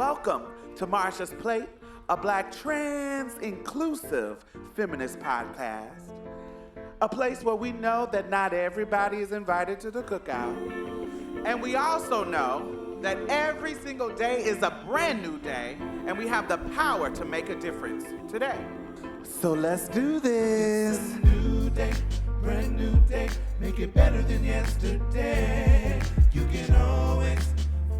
Welcome to Marsha's Plate, a Black trans inclusive feminist podcast. A place where we know that not everybody is invited to the cookout. And we also know that every single day is a brand new day, and we have the power to make a difference today. So let's do this. It's a new day, brand new day, make it better than yesterday. You can always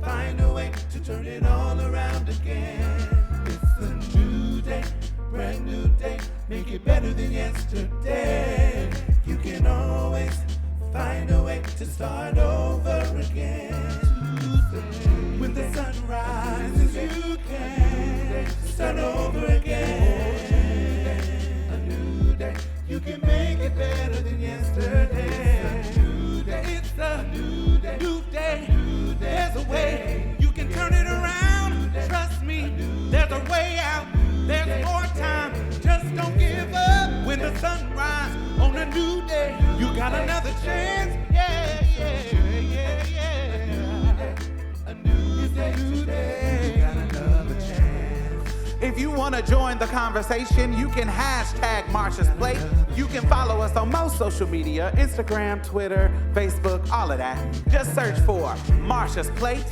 find a way to turn it all around again. It's a new day, brand new day, make it better than yesterday. You can always find a way to start over again. When the sun rises, you can start over again. A new day, you can make it better than yesterday. It's a new day, it's a new day, new day. There's a way you can turn it around. Trust me, there's a way out. There's more time. Just don't give up. When the sun rises on a new day, you got another chance. Yeah, yeah, yeah, yeah. A new day, you got another chance. If you want to join the conversation, you can hashtag Marsha's Plate. You can follow us on most social media, Instagram, Twitter, Facebook, all of that. Just search for Marsha's Plate,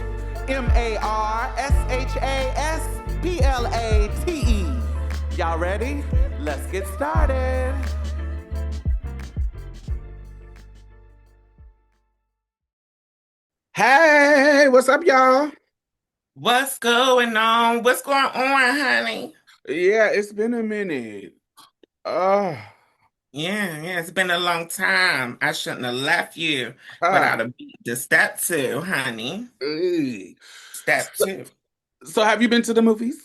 MARSHASPLATE. Y'all ready? Let's get started. Hey, what's up, y'all? What's going on? What's going on, honey? Yeah, it's been a minute. Yeah, it's been a long time. I shouldn't have left you without a beat to step two, honey. Step two. So have you been to the movies?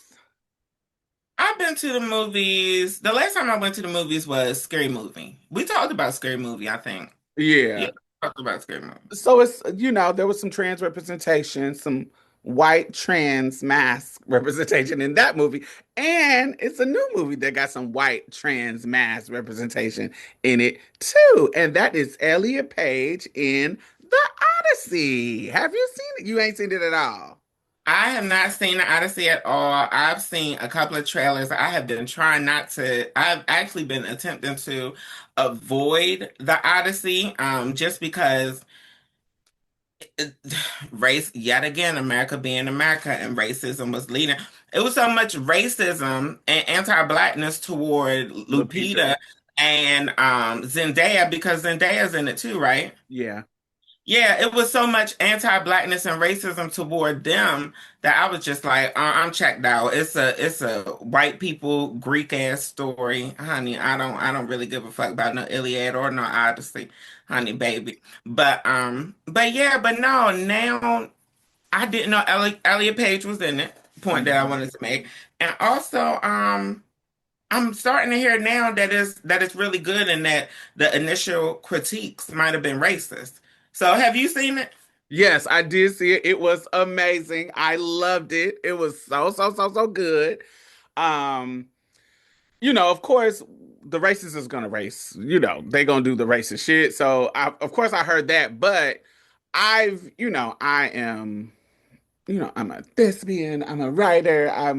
I've been to the movies. The last time I went to the movies was Scary Movie. We talked about Scary Movie, I think. Yeah. Yeah, we talked about Scary Movie. So it's, there was some trans representation, some white trans mask representation in that movie. And it's a new movie that got some white trans mask representation in it too. And that is Elliot Page in The Oddessy. Have you seen it? You ain't seen it at all. I have not seen the Odyssey at all. I've seen a couple of trailers. I have been trying not to. I've actually been attempting to avoid the Odyssey, just because race, yet again, America being America, and racism was leading. It was so much racism and anti-blackness toward Lupita and Zendaya, because Zendaya's in it too, right? Yeah. Yeah, it was so much anti-blackness and racism toward them that I was just like, I'm checked out. It's a white people Greek ass story, honey. I don't really give a fuck about no Iliad or no Odyssey, honey, baby. But no, now I didn't know Elliot Page was in it. Point that I wanted to make, and also I'm starting to hear now that it's really good, and that the initial critiques might have been racist. So have you seen it? Yes, I did see it. It was amazing. I loved it. It was so good. Of course, the racist is gonna race. They gonna do the racist shit. So of course I heard that, but I am, I'm a thespian, I'm a writer, I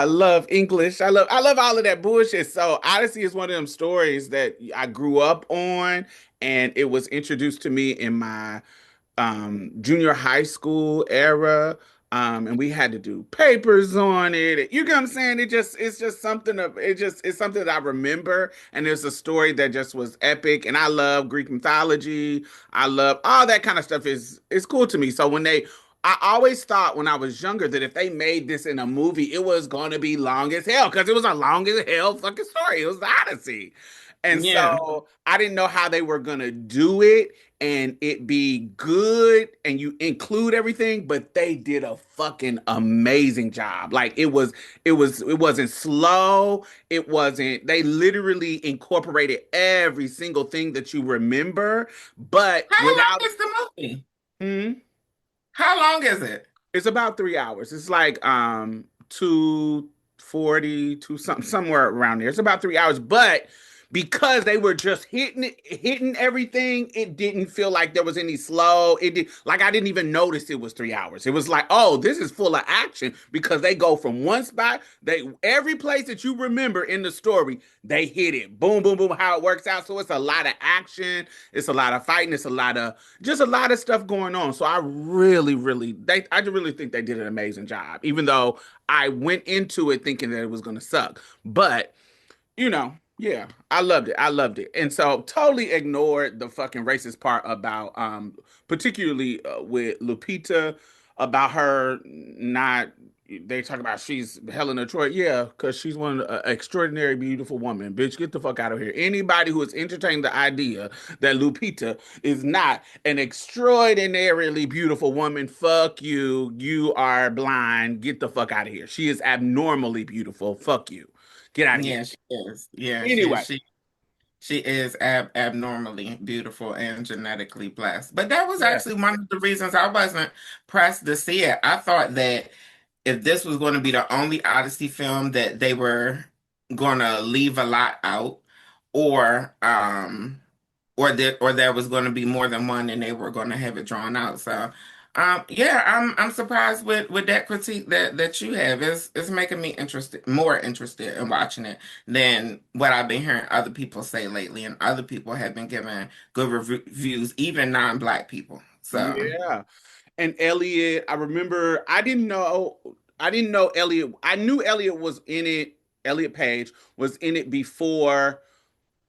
love English, I love all of that bullshit. So Odyssey is one of them stories that I grew up on, and it was introduced to me in my junior high school era. And we had to do papers on it. You get what I'm saying? It's something that I remember. And there's a story that just was epic. And I love Greek mythology. I love all that kind of stuff is cool to me. So I always thought when I was younger that if they made this in a movie, it was going to be long as hell, because it was a long as hell fucking story. It was the Odyssey. And so I didn't know how they were going to do it and it be good and you include everything, but they did a fucking amazing job. Like it wasn't slow. They literally incorporated every single thing that you remember, but How long is the movie? How long is it? It's about 3 hours. It's like 240 to somewhere around there. It's about 3 hours, but because they were just hitting everything. It didn't feel like there was any slow. It did like I didn't even notice it was 3 hours. It was like, oh, this is full of action because they go from one spot. They every place that you remember in the story, they hit it. Boom, boom, boom. How it works out. So it's a lot of action. It's a lot of fighting. It's a lot of just a lot of stuff going on. So I really, really, I really think they did an amazing job. Even though I went into it thinking that it was going to suck, but yeah, I loved it. I loved it. And so totally ignored the fucking racist part about particularly with Lupita about her not they talk about she's Helena Troy. Yeah, because she's one extraordinary beautiful woman. Bitch, get the fuck out of here. Anybody who has entertained the idea that Lupita is not an extraordinarily beautiful woman, fuck you. You are blind. Get the fuck out of here. She is abnormally beautiful. Fuck you. Get out of here. Yeah, she is. Yeah, Anyway, she is abnormally beautiful and genetically blessed. But that was yeah. actually one of the reasons I wasn't pressed to see it. I thought that if this was going to be the only Odyssey film that they were going to leave a lot out, or or there was going to be more than one and they were going to have it drawn out. So yeah, I'm surprised with that critique that you have. It's making me more interested in watching it than what I've been hearing other people say lately, and other people have been giving good reviews, even non-black people. So Yeah. And Elliot, I remember I didn't know Elliot. I knew Elliot was in it. Elliot Page was in it before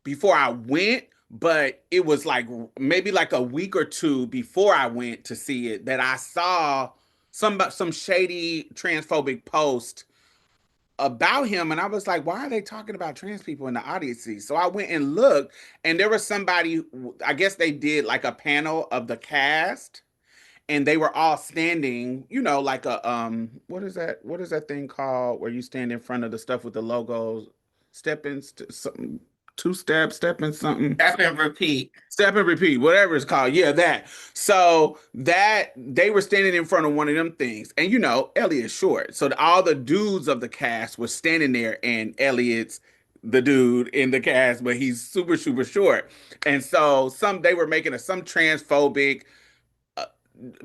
I went, but it was like maybe like a week or two before I went to see it that I saw some shady transphobic post about him, and I was like, why are they talking about trans people in the Odyssey? So I went and looked, and there was somebody, I guess they did like a panel of the cast, and they were all standing, like a what is that thing called where you stand in front of the stuff with the logos, something, two stepping something. step and repeat. Step and repeat, whatever it's called. Yeah, that. So that they were standing in front of one of them things. And Elliot's short. So all the dudes of the cast were standing there, and Elliot's the dude in the cast, but he's super, super short. And so they were making some transphobic, uh,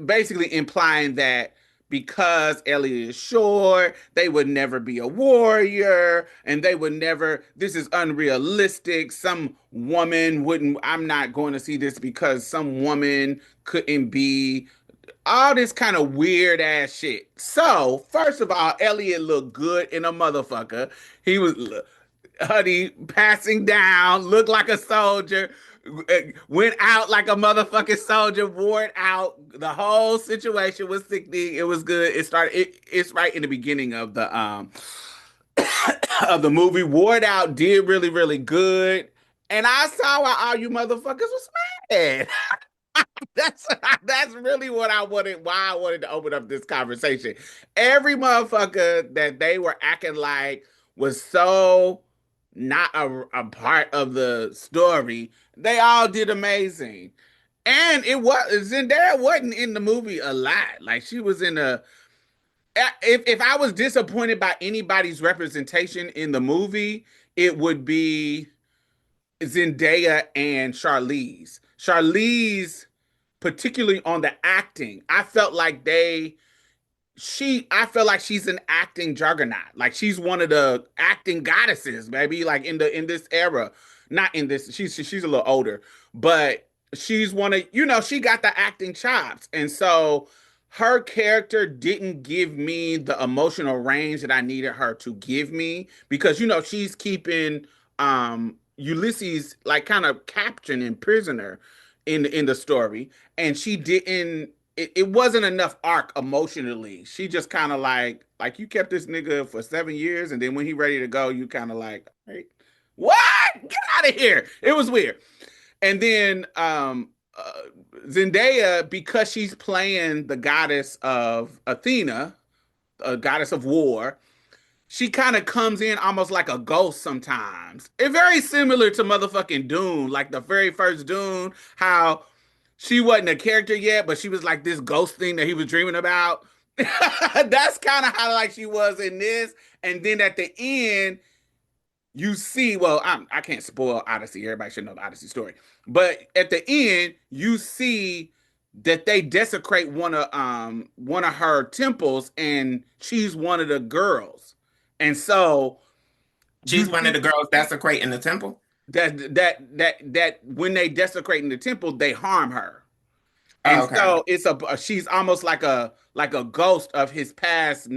basically implying that because Elliot is short, they would never be a warrior, and they would never, this is unrealistic. Some woman wouldn't, I'm not going to see this because some woman couldn't be all this kind of weird ass shit. So, first of all, Elliot looked good in a motherfucker. He was honey, passing down, looked like a soldier, went out like a motherfucking soldier, wore it out. The whole situation was sickening. It was good. It's right in the beginning of the of the movie. Wore it out, did really, really good. And I saw why all you motherfuckers was mad. That's that's really what I wanted. Why I wanted to open up this conversation. Every motherfucker that they were acting like was so not a part of the story. They all did amazing, and it was Zendaya wasn't in the movie a lot. Like she was in a. If I was disappointed by anybody's representation in the movie, it would be Zendaya and Charlize. Charlize, particularly on the acting, I feel like she's an acting juggernaut. Like she's one of the acting goddesses, maybe like in this era. Not in this, she's a little older, but she's one of, she got the acting chops. And so her character didn't give me the emotional range that I needed her to give me because she's keeping Ulysses like kind of captured and prisoner in the story, and she didn't. It wasn't enough arc emotionally. She just kind of like you kept this nigga for 7 years, and then when he ready to go, you kind of like, hey, what? Get out of here! It was weird. And then Zendaya, because she's playing the goddess of Athena, a goddess of war, she kind of comes in almost like a ghost sometimes. It's very similar to motherfucking Dune, like the very first Dune, how she wasn't a character yet, but she was like this ghost thing that he was dreaming about. That's kind of how like she was in this. And then at the end, you see, well, I can't spoil Odyssey. Everybody should know the Odyssey story. But at the end, you see that they desecrate one of her temples, and she's one of the girls. And so you She's one of see the girls desecrating the temple. that when they desecrate in the temple, they harm her. And Oh, okay. so it's a she's almost like a ghost of his past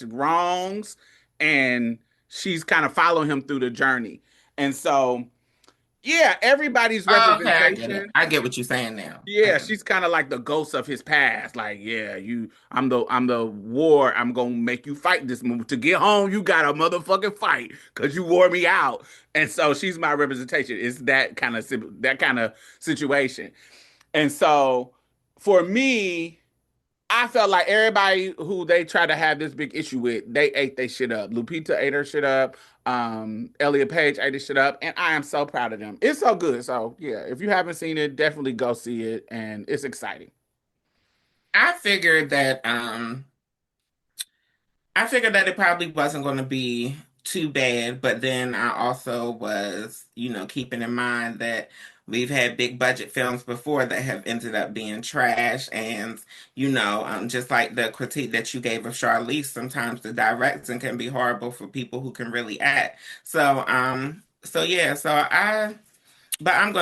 wrongs, and she's kind of following him through the journey. And so yeah, everybody's Oh, okay, I get it. representation. I get what you're saying now. I Yeah, get it. she's kind of like the ghost of his past. Like, yeah, I'm the war. I'm gonna make you fight this move to get home. You got a motherfucking fight because you wore me out. And so she's my representation. It's that kind of situation. And so for me, I felt like everybody who they tried to have this big issue with, they ate their shit up. Lupita ate her shit up. Elliot Page ate his shit up, and I am so proud of them. It's so good. So yeah, if you haven't seen it, definitely go see it, and it's exciting. I figured that I figured that it probably wasn't going to be too bad, but then I also was, keeping in mind that we've had big budget films before that have ended up being trash. And, just like the critique that you gave of Charlize, sometimes the directing can be horrible for people who can really act. So yeah, but I'm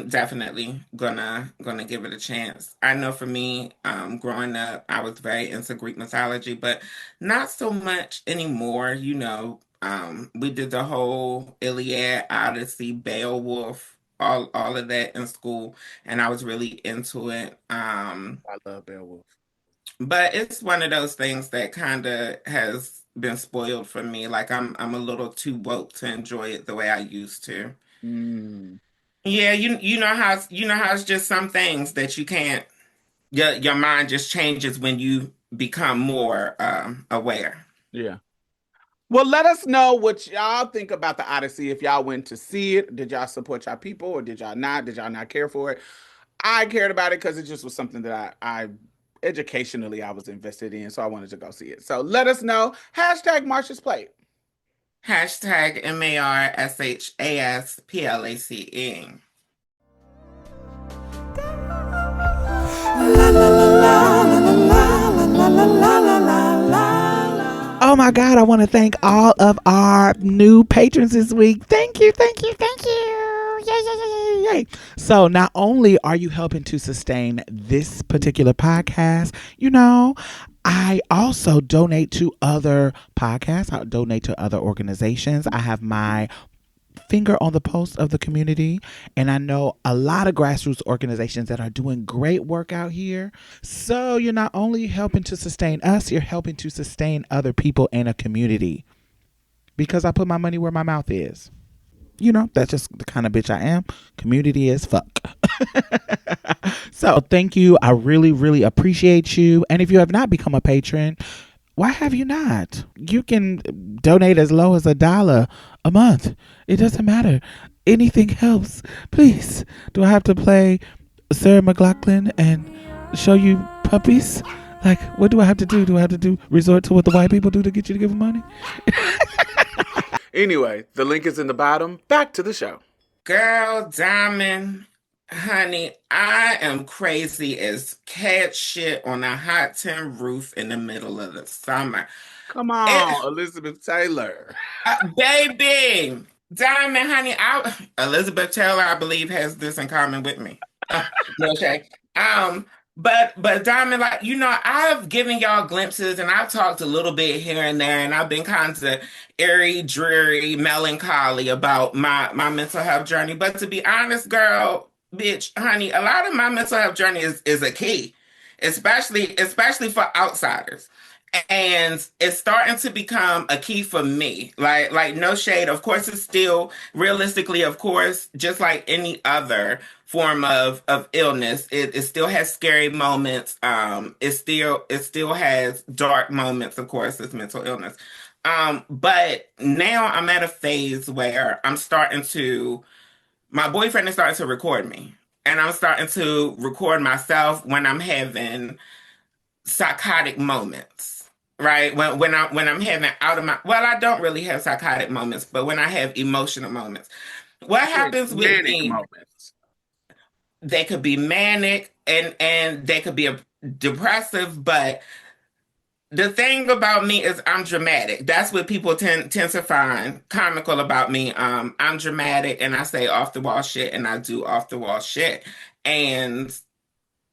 definitely gonna give it a chance. I know for me, growing up, I was very into Greek mythology, but not so much anymore. We did the whole Iliad, Odyssey, Beowulf, all of that in school, and I was really into it. I love Beowulf. But it's one of those things that kind of has been spoiled for me. Like I'm a little too woke to enjoy it the way I used to. Mm, Yeah, you know how it's just some things that you can't your mind just changes when you become more aware. yeah. Well, let us know what y'all think about the Odyssey. If y'all went to see it, did y'all support y'all people or did y'all not? Did y'all not care for it? I cared about it because it just was something that I educationally I was invested in, so I wanted to go see it. So let us know. Hashtag Marsha's Plate. Hashtag MARSHASPLACE. Oh my God, I want to thank all of our new patrons this week. Thank you, thank you, thank you. Yay, yay, yay, yay, yay. So, not only are you helping to sustain this particular podcast, I also donate to other podcasts, I donate to other organizations. I have my finger on the pulse of the community. And I know a lot of grassroots organizations that are doing great work out here. So you're not only helping to sustain us, you're helping to sustain other people in a community because I put my money where my mouth is. That's just the kind of bitch I am. Community as fuck. So thank you. I really, really appreciate you. And if you have not become a patron, why have you not? You can donate as low as $1 a month. It doesn't matter. Anything helps. Please. Do I have to play Sarah McLachlan and show you puppies? Like, what do I have to do? Do I have to resort to what the white people do to get you to give them money? Anyway, the link is in the bottom. Back to the show. Girl, Diamond, honey, I am crazy as cat shit on a hot tin roof in the middle of the summer. Come It, on, Elizabeth Taylor. baby, Diamond, honey, Elizabeth Taylor, I believe, has this in common with me. No shade. Um, but Diamond, like, I've given y'all glimpses and I've talked a little bit here and there, and I've been kind of airy, dreary, melancholy about my mental health journey. But to be honest, girl, bitch, honey, a lot of my mental health journey is a key, especially for outsiders. And it's starting to become a key for me. Like no shade. Of course, it's still realistically, of course, just like any other form of illness, it still has scary moments. It still has dark moments, of course, it's mental illness. But now I'm at a phase where my boyfriend is starting to record me. And I'm starting to record myself when I'm having psychotic moments. right? When I'm having out of my, well, I don't really have psychotic moments, but when I have emotional moments, what Wait, happens with manic me? moments. They could be manic and they could be depressive, but the thing about me is I'm dramatic. That's what people tend to find comical about me. I'm dramatic and I say off the wall shit and I do off the wall shit. And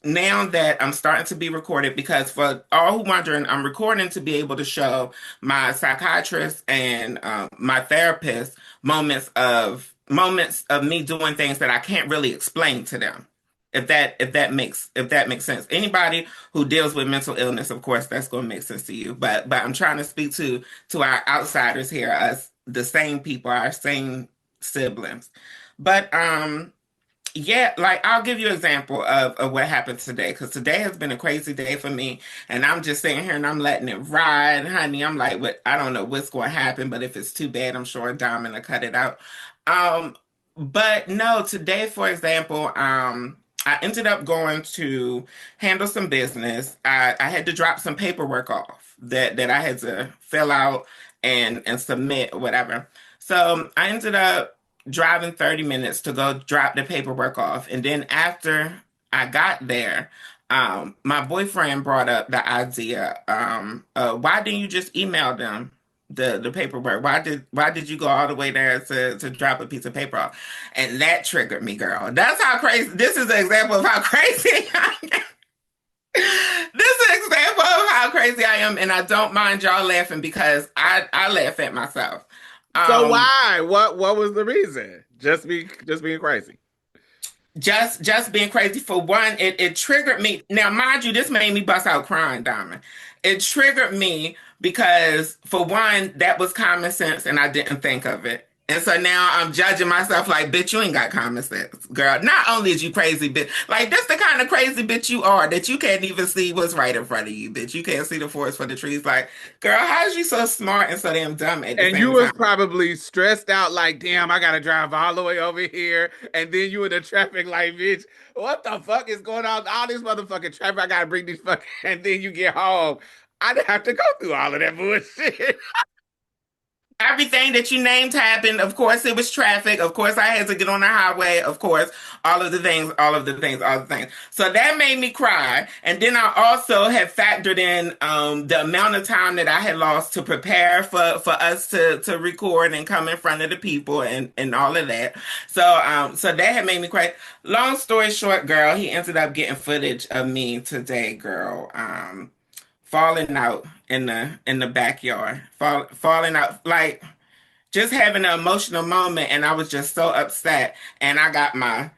now that I'm starting to be recorded, because for all who wondering, I'm recording to be able to show my psychiatrist and my therapist moments of me doing things that I can't really explain to them. If that makes sense. Anybody who deals with mental illness, of course, that's going to make sense to you. But I'm trying to speak to our outsiders here, us the same people, our same siblings. But yeah, like I'll give you an example of what happened today, because today has been a crazy day for me, and I'm just sitting here and I'm letting it ride, honey. I'm like, what? I don't know what's going to happen, but if it's too bad, I'm sure Diamond will cut it out. Um, but no, today, for example, I ended up going to handle some business. I had to drop some paperwork off that I had to fill out and submit, or whatever. So I ended up driving 30 minutes to go drop the paperwork off. And then after I got there, my boyfriend brought up the idea, why didn't you just email them the paperwork? Why did you go all the way there to drop a piece of paper off? And that triggered me, girl. That's how crazy. This is an example of how crazy I am. This is an example of how crazy I am, and I don't mind y'all laughing because I laugh at myself. So Um, why? What was the reason? Just being crazy. just being crazy. For one, it triggered me. Now, mind you, this made me bust out crying, Diamond. It triggered me because, for one, that was common sense and I didn't think of it. And so now I'm judging myself like, bitch, you ain't got common sense, girl. Not only is you crazy, bitch, like this the kind of crazy bitch you are that you can't even see what's right in front of you, bitch. You can't see the forest for the trees. Like, girl, how is you so smart and so damn dumb at the And you same was time? probably stressed out, like, damn, I gotta drive all the way over here. And then you in the traffic, like, bitch, what the fuck is going on? All this motherfucking traffic, I gotta bring these fucking. And then you get home. I'd have to go through all of that bullshit. Everything that you named happened. Of course, it was traffic. Of course, I had to get on the highway. Of course, all of the things, all of the things, all the things. So that made me cry. And then I also had factored in the amount of time that I had lost to prepare for us to record and come in front of the people and all of that. So that had made me cry. Long story short, girl, he ended up getting footage of me today, girl. Falling out in the backyard, falling out, like just having an emotional moment, and I was just so upset. And I got my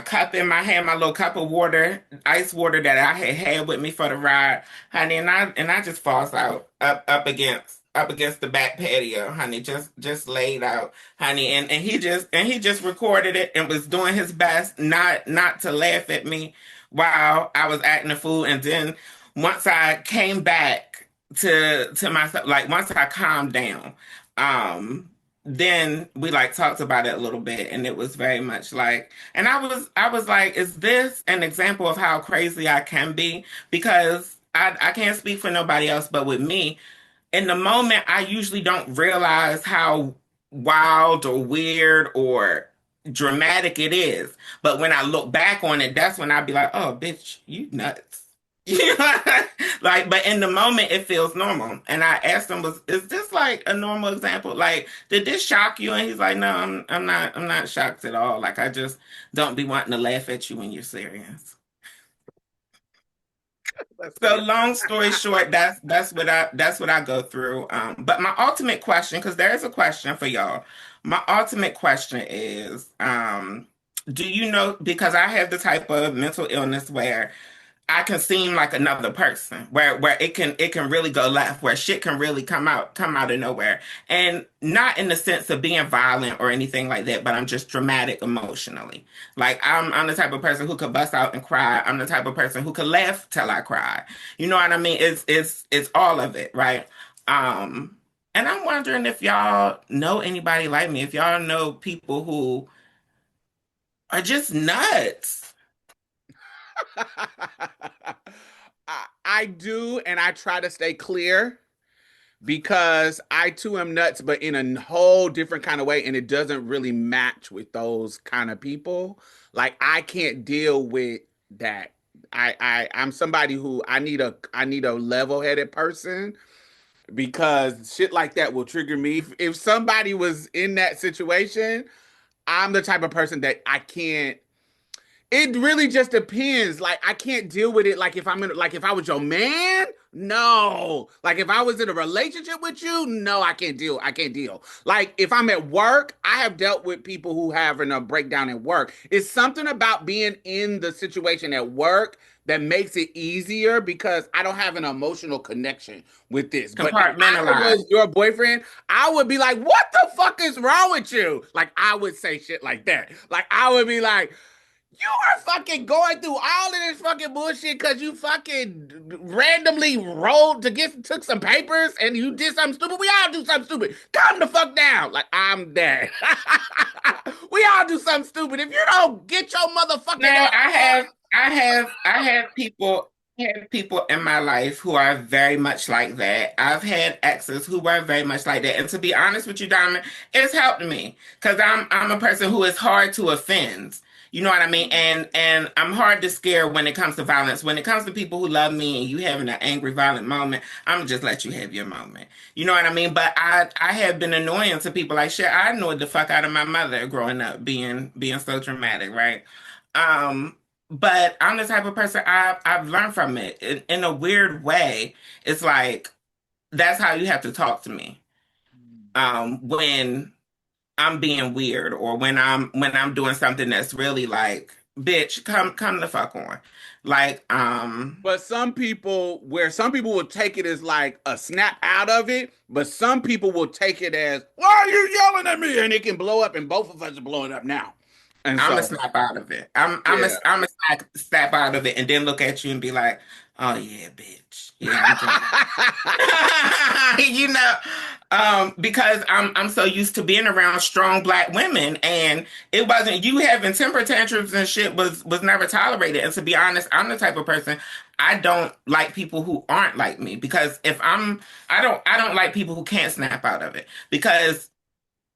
cup in my hand, my little cup of water, ice water that I had with me for the ride, honey. And I just falls out up against the back patio, honey, just laid out, honey. And he just recorded it and was doing his best not to laugh at me while I was acting a fool. And then once I came back to myself, like once I calmed down, um then we like talked about it a little bit, and it was very much like, and I was like, is this an example of how crazy I can be? Because I can't speak for nobody else, but with me, in the moment, I usually don't realize how wild or weird or dramatic it is. But when I look back on it, that's when I'd be like, oh, bitch, you nuts. You know? Like, but in the moment, it feels normal. And I asked him, is this like a normal example? Like, did this shock you? And he's like, no, I'm not shocked at all. Like, I just don't be wanting to laugh at you when you're serious. That's So funny. long story short, that's what I go through. But my ultimate question, because there is a question for y'all. My ultimate question is, do you know, because I have the type of mental illness where I can seem like another person, where it can really go left, where shit can really come out of nowhere. And not in the sense of being violent or anything like that, but I'm just dramatic emotionally. Like I'm the type of person who could bust out and cry. I'm the type of person who could laugh till I cry. You know what I mean? It's all of it, right? Um and I'm wondering if y'all know anybody like me, if y'all know people who are just nuts. I do, and I try to stay clear. because I too am nuts, but in a whole different kind of way, and it doesn't really match with those kind of people. Like I can't deal with that. I'm somebody who I need a level-headed person because shit like that will trigger me. If somebody was in that situation, I'm the type of person that I can't. It really just depends. Like I can't deal with it. Like if I'm in, like if I was your man, no. Like if I was in a relationship with you, no, I can't deal. I can't deal. Like if I'm at work, I have dealt with people who having a breakdown at work. It's something about being in the situation at work that makes it easier because I don't have an emotional connection with this. But if I Compartmentalized. was your boyfriend, I would be like, "What the fuck is wrong with you?" Like I would say shit like that. Like I would be like. You are fucking going through all of this fucking bullshit because you fucking randomly rolled to get took some papers and you did something stupid. We all do something stupid. Calm the fuck down. Like I'm dead. We all do something stupid. If you don't get your motherfucking Now ass up. I have people in my life who are very much like that. I've had exes who were very much like that. And to be honest with you, Diamond, it's helped me because I'm a person who is hard to offend. You know what I mean? And I'm hard to scare when it comes to violence. When it comes to people who love me and you having an angry, violent moment, I'm gonna just let you have your moment. You know what I mean? But I have been annoying to people like shit. I annoyed the fuck out of my mother growing up, being so dramatic, right? Um, but I'm the type of person I've learned from it in a weird way. It's like that's how you have to talk to me. When I'm being weird or when I'm doing something that's really like, bitch, come the fuck on. Like, But some people will take it as like a snap out of it, but some people will take it as, why are you yelling at me? And it can blow up, and both of us are blowing up now. And I'm a so, snap out of it. yeah. I'm a snap out of it and then look at you and be like, oh yeah, bitch. Yeah, I'm done. You know, because I'm so used to being around strong black women, and it wasn't you having temper tantrums and shit was never tolerated. And to be honest, I'm the type of person I don't like people who aren't like me because if I don't like people who can't snap out of it because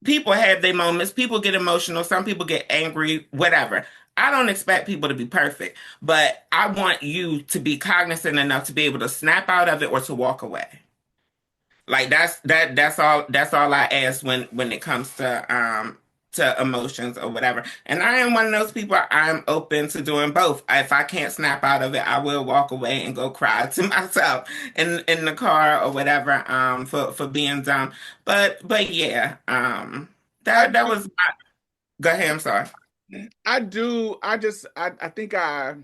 people have their moments, people get emotional, some people get angry, whatever. I don't expect people to be perfect, but I want you to be cognizant enough to be able to snap out of it or to walk away. Like that's all I ask when it comes to emotions or whatever. And I am one of those people I'm open to doing both. If I can't snap out of it, I will walk away and go cry to myself in the car or whatever for being dumb. But yeah, I that do, was my, go ahead, I'm sorry. I do, I just, I think how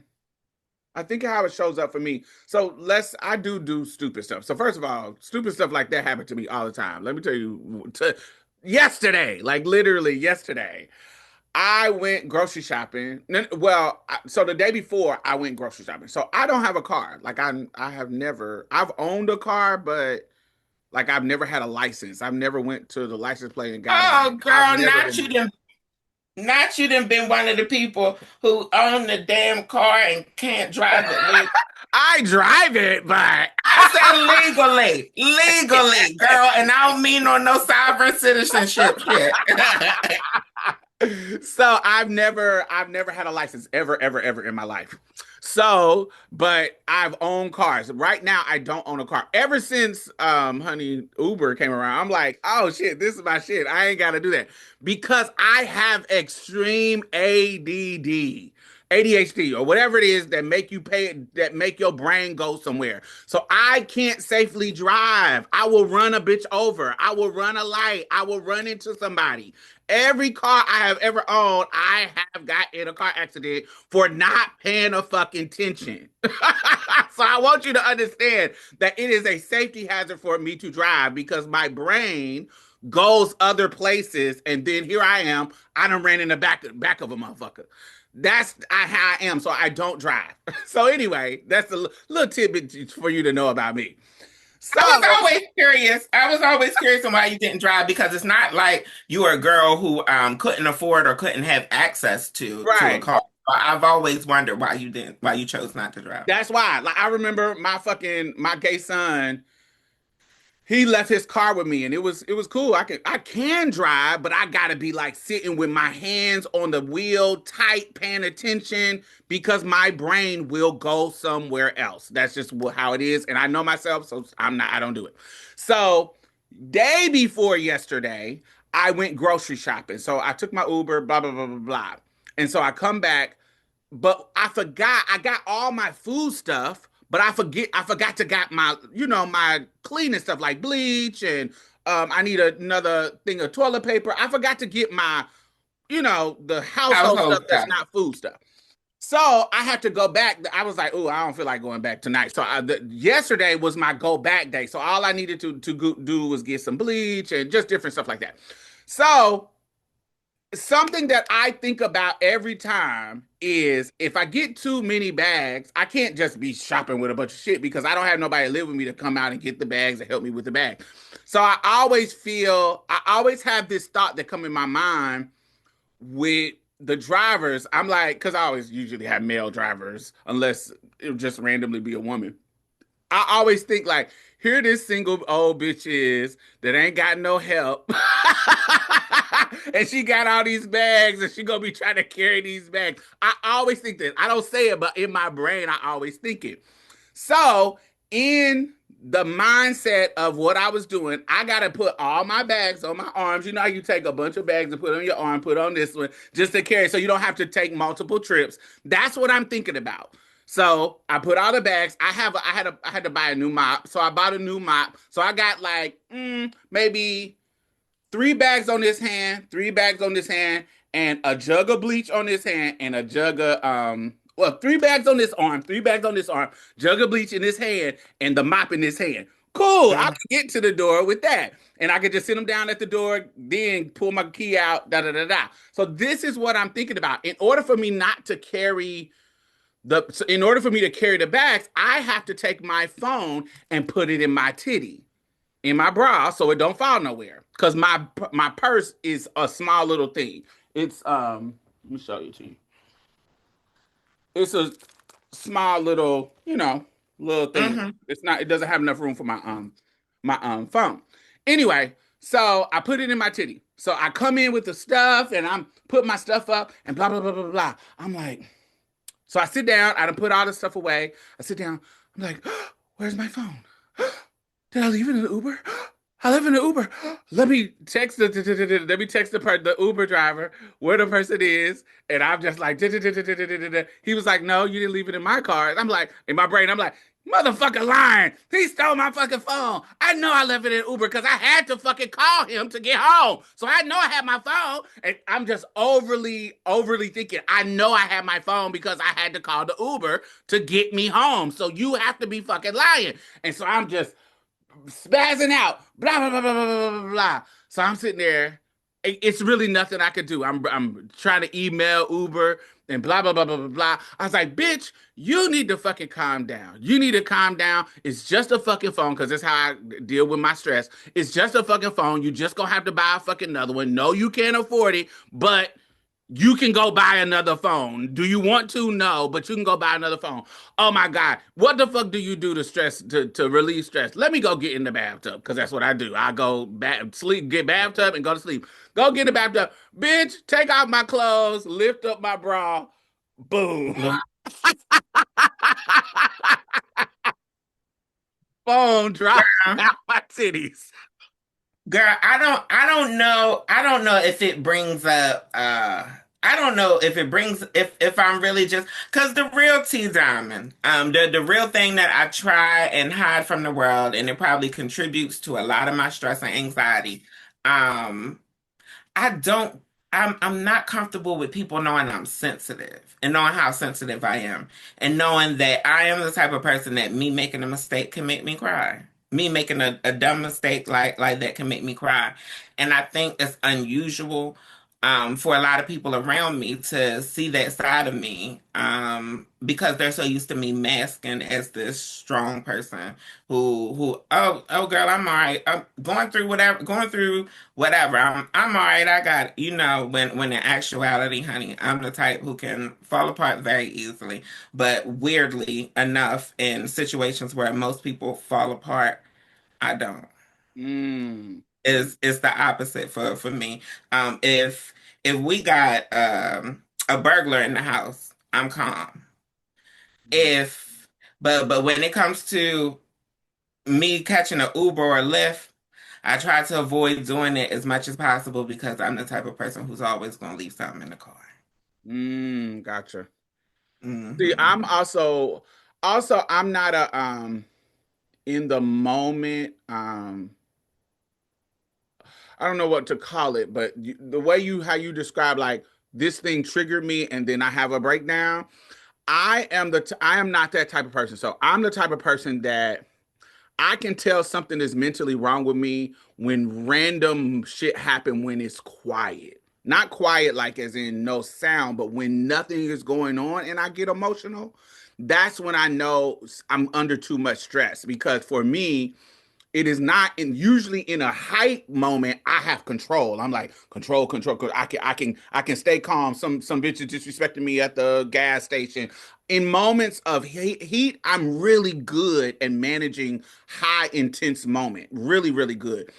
it shows up for me. So I do stupid stuff. So first of all, stupid stuff like that happened to me all the time. Let me tell you, yesterday, like literally yesterday. I went grocery shopping. Well, so the day before I went grocery shopping. So I don't have a car. Like I have never. I've owned a car, but like I've never had a license. I've never went to the license plate and got it. Oh, I've girl, never been. not you done been one of the people who own the damn car and can't drive it legally. I drive it, but I said legally, girl, and I don't mean on no sovereign citizenship shit. so I've never had a license ever in my life. So, but I've owned cars. Right now I don't own a car. Ever since honey Uber came around, I'm like, "Oh shit, this is my shit. I ain't got to do that." Because I have extreme ADD. ADHD or whatever it is that make you pay that make your brain go somewhere. So I can't safely drive. I will run a bitch over. I will run a light. I will run into somebody. Every car I have ever owned, I have got in a car accident for not paying a fucking attention. So I want you to understand that it is a safety hazard for me to drive because my brain goes other places, and then here I am. I done ran in the back of a motherfucker. That's how I am, so I don't drive. So anyway, that's a little tidbit for you to know about me. So I was always curious on why you didn't drive because it's not like you were a girl who couldn't afford or couldn't have access to a right, car. I've always wondered why you chose not to drive. that's why. Like I remember my gay son. he left his car with me and it was cool. I can drive, but I gotta be like sitting with my hands on the wheel, tight, paying attention because my brain will go somewhere else. That's just how it is. And I know myself, so I don't do it. So day before yesterday, I went grocery shopping. So I took my Uber, blah, blah, blah, blah, blah. And so I come back, but I forgot I got all my food stuff, but I forgot to got my, my cleaning stuff like bleach and I need another thing of toilet paper. I forgot to get my, the household stuff Household that's stuff. not food stuff. So I had to go back. I was like, "Oh, I don't feel like going back tonight." So yesterday was my go back day. So all I needed to do was get some bleach and just different stuff like that. So something that I think about every time is if I get too many bags, I can't just be shopping with a bunch of shit because I don't have nobody to live with me to come out and get the bags and help me with the bag. So I always have this thought that come in my mind with the drivers. I'm like, because I always usually have male drivers, unless it would just randomly be a woman. I always think like, here this single old bitch is that ain't got no help. And she got all these bags and she gonna be trying to carry these bags. I always think that. I don't say it, but in my brain, I always think it. So in the mindset of what I was doing, I gotta put all my bags on my arms. You know how you take a bunch of bags and put on your arm, put on this one, just to carry, so you don't have to take multiple trips. That's what I'm thinking about. So I put all the bags. I had to buy a new mop, so I bought a new mop. So I got like maybe 3 bags on this hand, 3 bags on this hand, and a jug of bleach on this hand, and a jug of 3 bags on this arm, 3 bags on this arm, jug of bleach in this hand, and the mop in this hand. Cool. I Mm. can get to the door with that. And I could just sit them down at the door, then pull my key out, da da da da. So this is what I'm thinking about. In order for me to carry the bags, I have to take my phone and put it in my titty, in my bra, so it don't fall nowhere. Cause my purse is a small little thing. It's let me show you to you. It's a small little, little thing. Hmm. It's not. It doesn't have enough room for my phone. Anyway, so I put it in my titty. So I come in with the stuff and I'm put my stuff up and blah blah blah blah blah. I'm like, so I sit down. I done put all this stuff away. I sit down. I'm like, where's my phone? Did I leave it in the Uber? I left it in the Uber. Let me text the Uber driver where the person is, and I'm just like, he was like, no, you didn't leave it in my car. And I'm like, in my brain, I'm like, motherfucker lying. He stole my fucking phone. I know I left it in Uber because I had to fucking call him to get home. So I know I had my phone, and I'm just overly thinking. I know I had my phone because I had to call the Uber to get me home. So you have to be fucking lying. And so I'm just spazzing out, blah blah blah blah blah blah blah. So I'm sitting there. It's really nothing I could do. I'm trying to email Uber and blah blah blah blah blah blah. I was like, bitch, you need to fucking calm down. You need to calm down. It's just a fucking phone because that's how I deal with my stress. It's just a fucking phone. You just gonna have to buy a fucking another one. No, you can't afford it, but you can go buy another phone. Do you want to? No, but you can go buy another phone. Oh my God. What the fuck do you do to relieve stress? Let me go get in the bathtub because that's what I do. I go sleep, get bathtub and go to sleep. Go get in the bathtub. Bitch, take off my clothes, lift up my bra. Boom. Phone drops out my titties. Girl, I don't know if it brings up I don't know if it brings if I'm really just because the real T Diamond, the real thing that I try and hide from the world, and it probably contributes to a lot of my stress and anxiety. Um, I don't I'm not comfortable with people knowing I'm sensitive and knowing how sensitive I am and knowing that I am the type of person that me making a mistake can make me cry. Me making a dumb mistake like that can make me cry. And I think it's unusual for a lot of people around me to see that side of me because they're so used to me masking as this strong person who oh girl, I'm all right. I'm going through whatever. I'm all right. I got when in actuality, honey, I'm the type who can fall apart very easily. But weirdly enough, in situations where most people fall apart, I don't. Mm. Is the opposite for me. If we got a burglar in the house, I'm calm. If but when it comes to me catching an Uber or a Lyft, I try to avoid doing it as much as possible because I'm the type of person who's always going to leave something in the car. Gotcha. See, I'm Hmm. also I'm not a in the moment I don't know what to call it, but the way you how you describe like this thing triggered me and then I have a breakdown. I am not that type of person. So I'm the type of person that I can tell something is mentally wrong with me when random shit happen when it's quiet. Not quiet like as in no sound, but when nothing is going on and I get emotional, that's when I know I'm under too much stress because for me, it is not in usually in a hype moment I have control. I'm like control. I can stay calm. Some bitch is disrespecting me at the gas station. In moments of heat, I'm really good at managing high intense moment. Really, really good.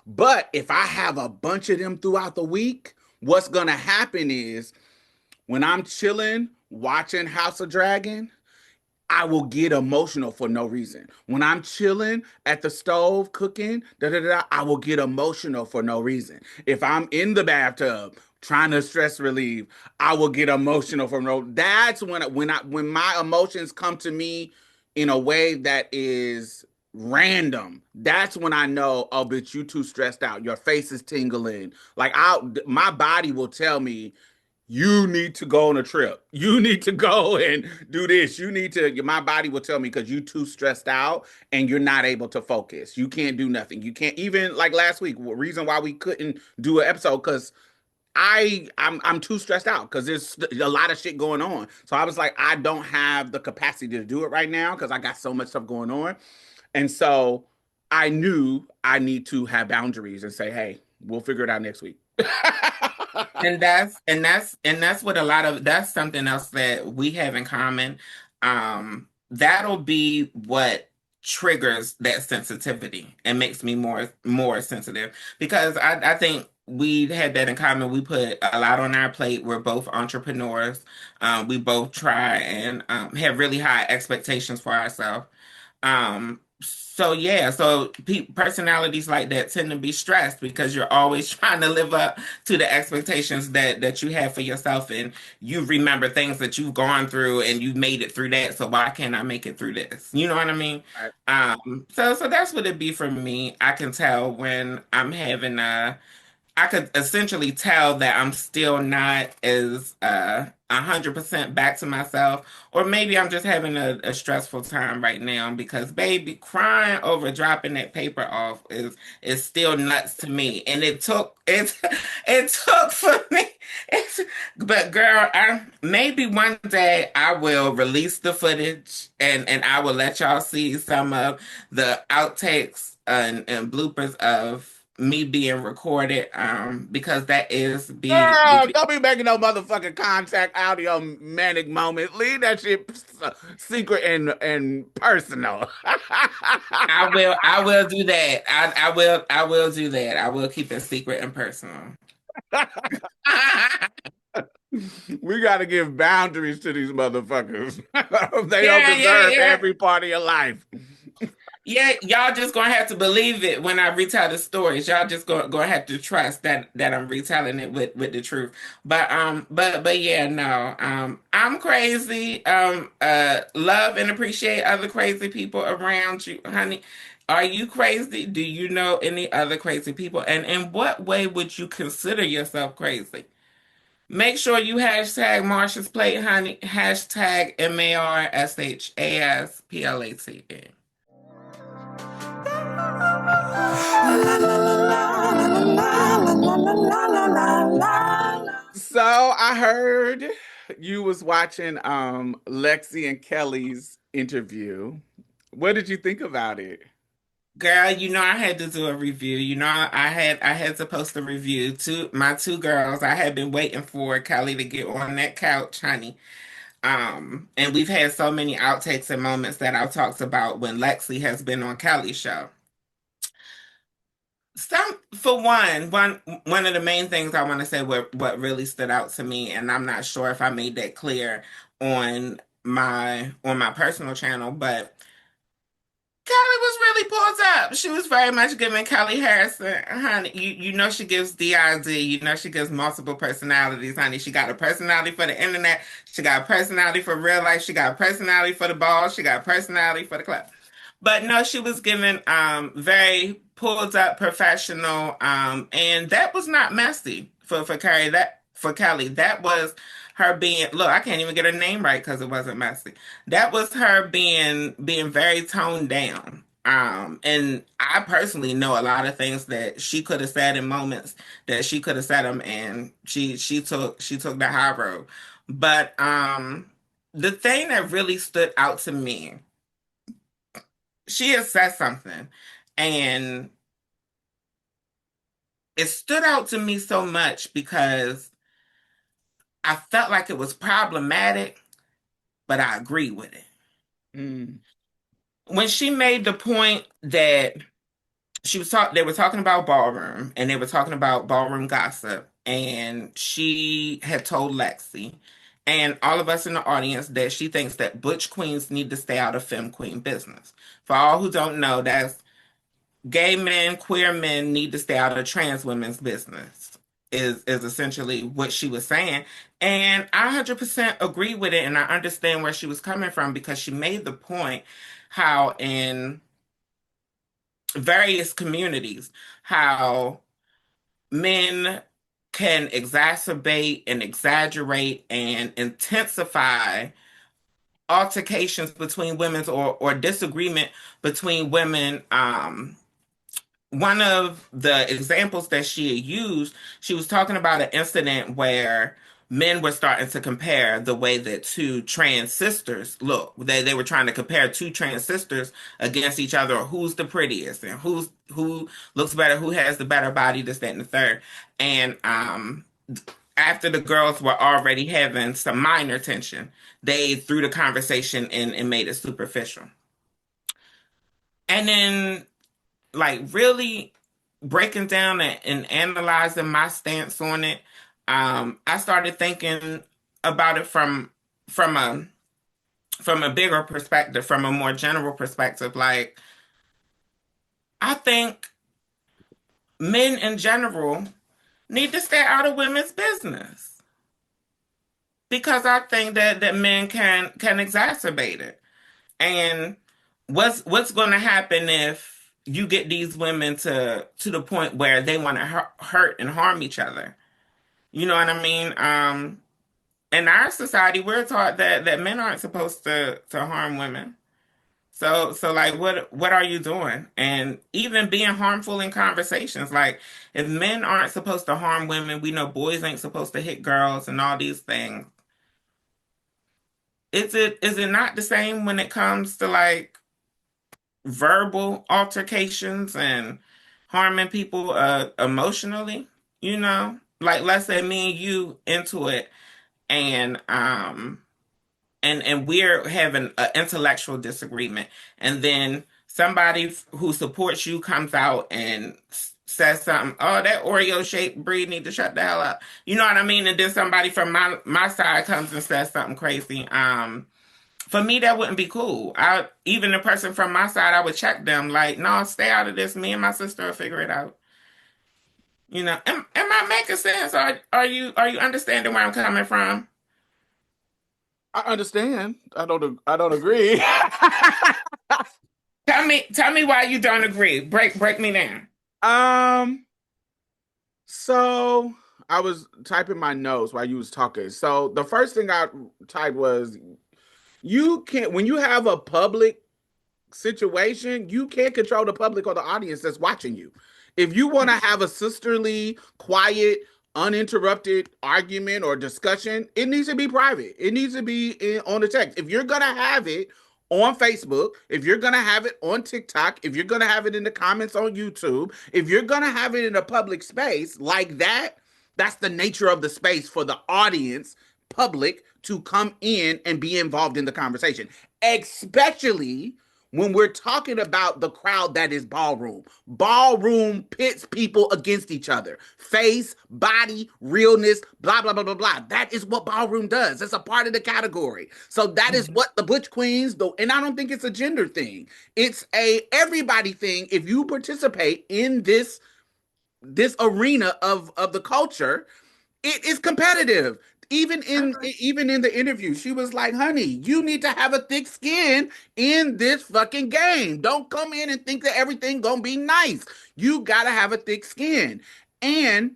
But if I have a bunch of them throughout the week, what's gonna happen is when I'm chilling watching House of Dragon, I will get emotional for no reason. When I'm chilling at the stove cooking, I will get emotional for no reason. If I'm in the bathtub trying to stress relieve, I will get emotional for no. That's when my emotions come to me in a way that is random. That's when I know, oh, bitch, you too stressed out. Your face is tingling. Like my body will tell me you need to go on a trip. You need to go and do this. You need to, my body will tell me because you too stressed out and you're not able to focus. You can't do nothing. You can't even like last week, reason why we couldn't do an episode because I'm too stressed out because there's a lot of shit going on. So I was like, I don't have the capacity to do it right now because I got so much stuff going on. And so I knew I need to have boundaries and say, hey, we'll figure it out next week. And that's what a lot of that's something else that we have in common. That'll be what triggers that sensitivity and makes me more sensitive because I think we had that in common. We put a lot on our plate. We're both entrepreneurs. We both try and have really high expectations for ourselves. So yeah, so personalities like that tend to be stressed because you're always trying to live up to the expectations that you have for yourself, and you remember things that you've gone through and you made it through that. So why can't I make it through this? You know what I mean? So that's what it'd be for me. I can tell when I'm having I could essentially tell that I'm still not as 100% back to myself, or maybe I'm just having a stressful time right now because baby crying over dropping that paper off is still nuts to me, and it took for me. It's, but girl, maybe one day I will release the footage and I will let y'all see some of the outtakes and bloopers of me being recorded because that is be Girl, between don't be making no motherfucking contact out of your manic moment. Leave that shit secret and personal. I will do that. I will do that. I will keep it secret and personal. We got to give boundaries to these motherfuckers. They don't Yeah, yeah, deserve yeah. every part of your life. Yeah, y'all just gonna have to believe it when I retell the stories. Y'all just gonna have to trust that I'm retelling it with the truth. But yeah, no. I'm crazy. Love and appreciate other crazy people around you, honey. Are you crazy? Do you know any other crazy people? And in what way would you consider yourself crazy? Make sure you hashtag Marsha's Plate, honey. Hashtag MARSHASPLATE. So I heard you was watching Lexi and Kelly's interview. What did you think about it? Girl, I had to do a review. I had to post a review to my two girls. I had been waiting for Kelly to get on that couch, honey. And we've had so many outtakes and moments that I've talked about when Lexi has been on Kelly's show. For one of the main things I want to say what really stood out to me, and I'm not sure if I made that clear on my personal channel, but Kelly was really pulled up. She was very much giving Kelly Harrison, honey. You know she gives DID. You know she gives multiple personalities, honey. She got a personality for the internet. She got a personality for real life. She got a personality for the ball. She got a personality for the club. But no, she was given very pulled up, professional, and that was not messy for Carrie. That for Kelly, that was her being. Look, I can't even get her name right because it wasn't messy. That was her being very toned down. And I personally know a lot of things that she could have said in moments that she could have said them, and she took the high road. But the thing that really stood out to me, she had said something, and it stood out to me so much because I felt like it was problematic, but I agree with it. Mm. When she made the point that they were talking about ballroom, and they were talking about ballroom gossip, and she had told Lexi and all of us in the audience that she thinks that butch queens need to stay out of femme queen business. For all who don't know, that's gay men, queer men need to stay out of trans women's business. Is essentially what she was saying, and I 100% agree with it, and I understand where she was coming from because she made the point how in various communities how men can exacerbate and exaggerate and intensify altercations between women or disagreement between women. One of the examples that she had used, she was talking about an incident where men were starting to compare the way that two trans sisters look. They were trying to compare two trans sisters against each other, or who's the prettiest and who looks better, who has the better body, this, that, and the third. And after the girls were already having some minor tension, they threw the conversation and made it superficial. And then like really breaking down and analyzing my stance on it, I started thinking about it from a from a bigger perspective, from a more general perspective. Like I think men in general need to stay out of women's business because I think that men can exacerbate it. And what's going to happen if you get these women to the point where they want to hurt and harm each other? You know what I mean? In our society, we're taught that men aren't supposed to harm women. So like what are you doing? And even being harmful in conversations, like if men aren't supposed to harm women, we know boys ain't supposed to hit girls and all these things. Is it not the same when it comes to like verbal altercations and harming people emotionally, you know? Like let's say me and you into it and we're having an intellectual disagreement and then somebody who supports you comes out and says something, oh, that Oreo shaped breed need to shut the hell up. You know what I mean? And then somebody from my side comes and says something crazy. For me, that wouldn't be cool. I even the person from my side, I would check them like, no, stay out of this. Me and my sister will figure it out. You know, am I making sense? Are you understanding where I'm coming from? I understand. I don't agree. Tell me why you don't agree. Break me down. um, so I was typing my notes while you was talking. So the first thing I typed was you can't when you have a public situation, you can't control the public or the audience that's watching you. If you want to have a sisterly, quiet, uninterrupted argument or discussion, it needs to be private. It needs to be on the text. If you're going to have it on Facebook, if you're going to have it on TikTok, if you're going to have it in the comments on YouTube, if you're going to have it in a public space like that, that's the nature of the space for the audience, public, to come in and be involved in the conversation, especially when we're talking about the crowd that is ballroom. Ballroom pits people against each other. Face, body, realness, blah, blah, blah, blah, blah. That is what ballroom does. It's a part of the category. So that is Mhm. what the Butch Queens do. And I don't think it's a gender thing. It's a everybody thing. If you participate in this arena of the culture, it is competitive. Even in the interview, she was like, "Honey, you need to have a thick skin in this fucking game. Don't come in and think that everything gonna be nice. You gotta have a thick skin." And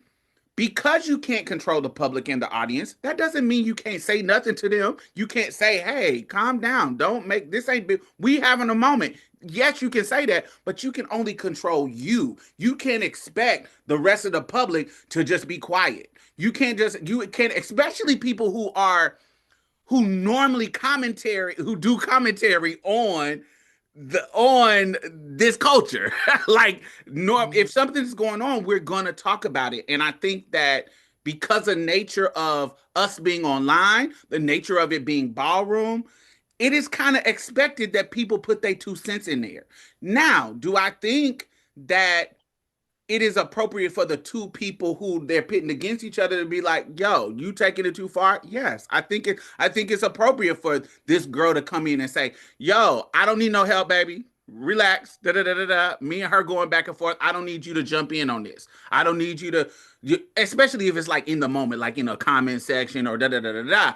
because you can't control the public and the audience, that doesn't mean you can't say nothing to them. You can't say, "Hey, calm down. Don't make this ain't big. We having a moment." Yes, you can say that, but you can only control you. You can't expect the rest of the public to just be quiet. You can't, especially people who normally who do commentary on this culture. Like, norm, Mhm. if something's going on, we're gonna talk about it. And I think that because of nature of us being online, the nature of it being ballroom, it is kind of expected that people put their 2 cents in there. Now, do I think that it is appropriate for the two people who they're pitting against each other to be like, "Yo, you taking it too far?" Yes, I think it's appropriate for this girl to come in and say, "Yo, I don't need no help, baby. Relax. Da da da da da. Me and her going back and forth. I don't need you to jump in on this. I don't need you to, especially if it's like in the moment, like in a comment section or da da da da da."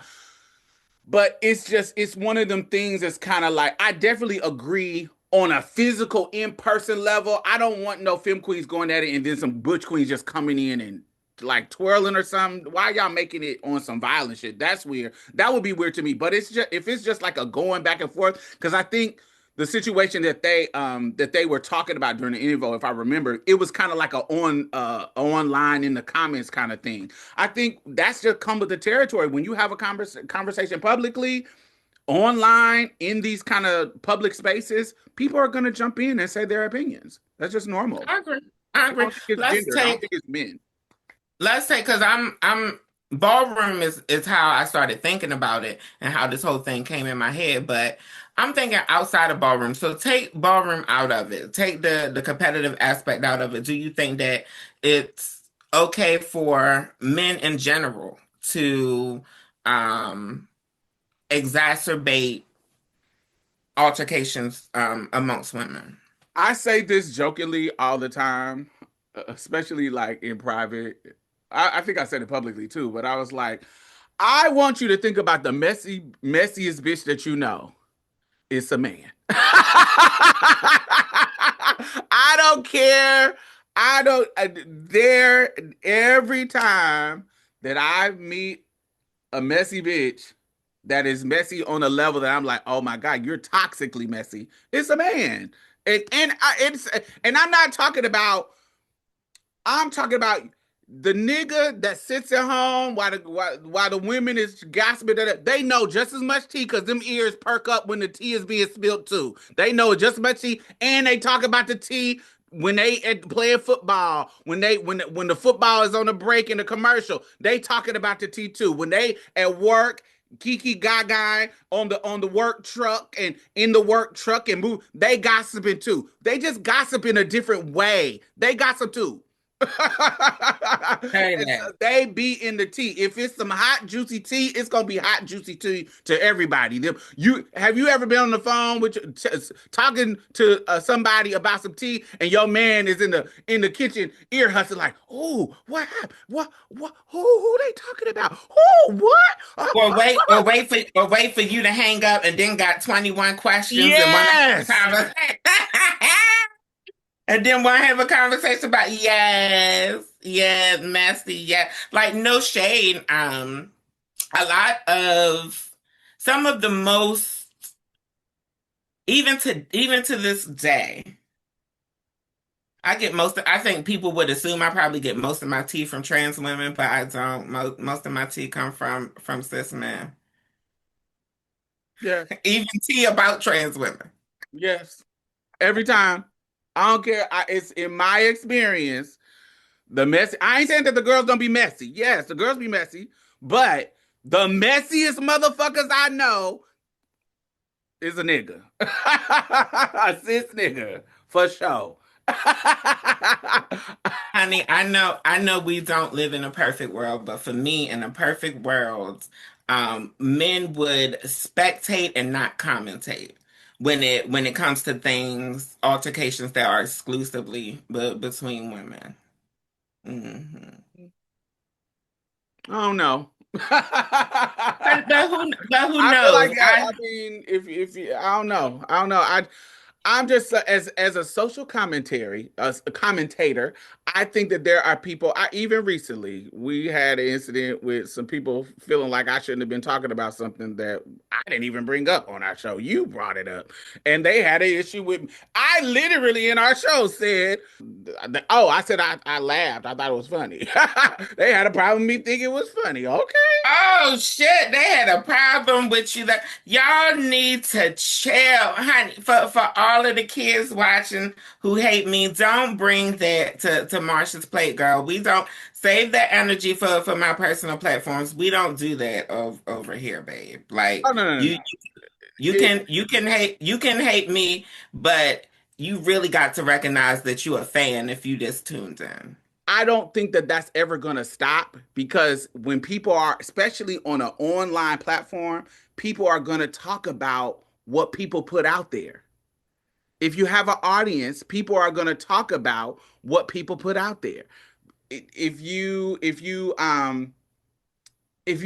But it's one of them things that's kind of like, I definitely agree on a physical in-person level. I don't want no femme queens going at it and then some butch queens just coming in and like twirling or something. Why y'all making it on some violent shit? That's weird. That would be weird to me. But it's just, if it's just like a going back and forth, because I think the situation that they were talking about during the interview, if I remember, it was kind of like a online in the comments kind of thing. I think that's just come with the territory. When you have a conversation publicly, online, in these kind of public spaces, people are going to jump in and say their opinions. That's just normal. I agree. I I agree. don't think it's Let's gendered. I don't take think it's men. let's take because I'm ballroom is how I started thinking about it and how this whole thing came in my head. But I'm thinking outside of ballroom. So take ballroom out of it. Take the competitive aspect out of it. Do you think that it's okay for men in general to um exacerbate altercations amongst women? I say this jokingly all the time, especially like in private. I think I said it publicly too, but I was like, I want you to think about the messiest bitch that you know. It's a man. I don't care. I don't. There, every time that I meet a messy bitch that is messy on a level that I'm like, "Oh my God, you're toxically messy." It's a man, and I'm not talking about. I'm talking about the nigga that sits at home while the women is gossiping. They know just as much tea because them ears perk up when the tea is being spilled too. They know just as much tea, and they talk about the tea when they playing football. When the football is on the break in the commercial, they talking about the tea too. When they at work. Kiki Gaga on the work truck and in the work truck and move. They gossiping too. They just gossip in a different way. They gossip too. Say And that. so they be in the tea. If it's some hot juicy tea, it's gonna be hot juicy tea to everybody. You have you ever been on the phone with talking to somebody about some tea, and your man is in the kitchen ear hustling like, "Oh, what happened? What? Who they talking about? Who? What? Or wait for you to hang up and then got 21 questions and want to have a Yes, conversation. And then want to have a conversation about yes, yes, messy, yeah. Like no shade. A lot of some of the most even to this day, I think people would assume I probably get most of my tea from trans women, but I don't. Most of my tea come from cis men. yes, Even tea about trans women. yes. Every time. I don't care. It's in my experience. The messy. I ain't saying that the girls don't be messy. Yes, the girls be messy, but the messiest motherfuckers I know, is a nigga. A cis nigga, for sure. Honey, I know we don't live in a perfect world, but for me, in a perfect world, men would spectate and not commentate when it comes to things, altercations that are exclusively between women. Hmm. I don't know. But who I feel like knows? I mean, if you, I don't know. I'm just as a social commentary, as a commentator. I think that there are people. I even recently we had an incident with some people feeling like I shouldn't have been talking about something that I didn't even bring up on our show. You brought it up, and they had an issue with. I literally in our show said, "Oh, I said I laughed. I thought it was funny." They had a problem with me thinking it was funny. Okay. Oh shit, they had a problem with you. That y'all need to chill, honey. For all of the kids watching who hate me, don't bring that to Marsha's plate, girl. We don't save that energy for my personal platforms. We don't do that over here, babe. Like Oh no no no. It, you can hate me, but you really got to recognize that you're a fan if you just tuned in. I don't think that that's ever going to stop because when people are, especially on an online platform, people are going to talk about what people put out there. If you have an audience, people are going to talk about what people put out there. If you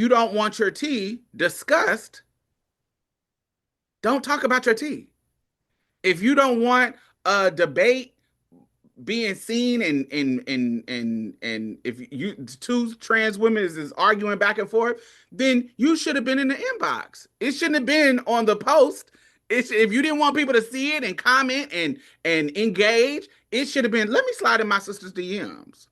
don't want your tea discussed, don't talk about your tea. If you don't want a debate being seen and if you two trans women is arguing back and forth, then you should have been in the inbox. It shouldn't have been on the post. If you didn't want people to see it and comment and engage, it should have been let me slide in my sister's DMs.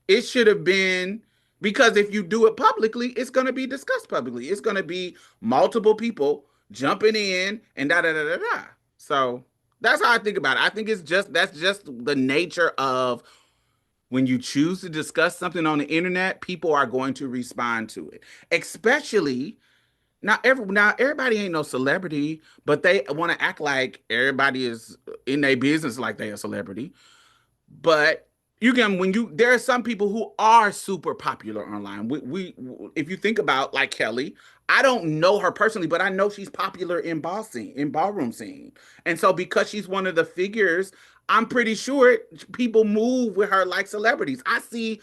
It should have been because if you do it publicly, it's going to be discussed publicly. It's going to be multiple people jumping in and da da da da da. So that's how I think about it. I think it's just that's just the nature of when you choose to discuss something on the internet, people are going to respond to it. Especially now everybody ain't no celebrity, but they want to act like everybody is in their business like they a celebrity. But you can when you there are some people who are super popular online. We if you think about like Kelly, I don't know her personally, but I know she's popular in ballroom scene. And so because she's one of the figures, I'm pretty sure people move with her like celebrities. I see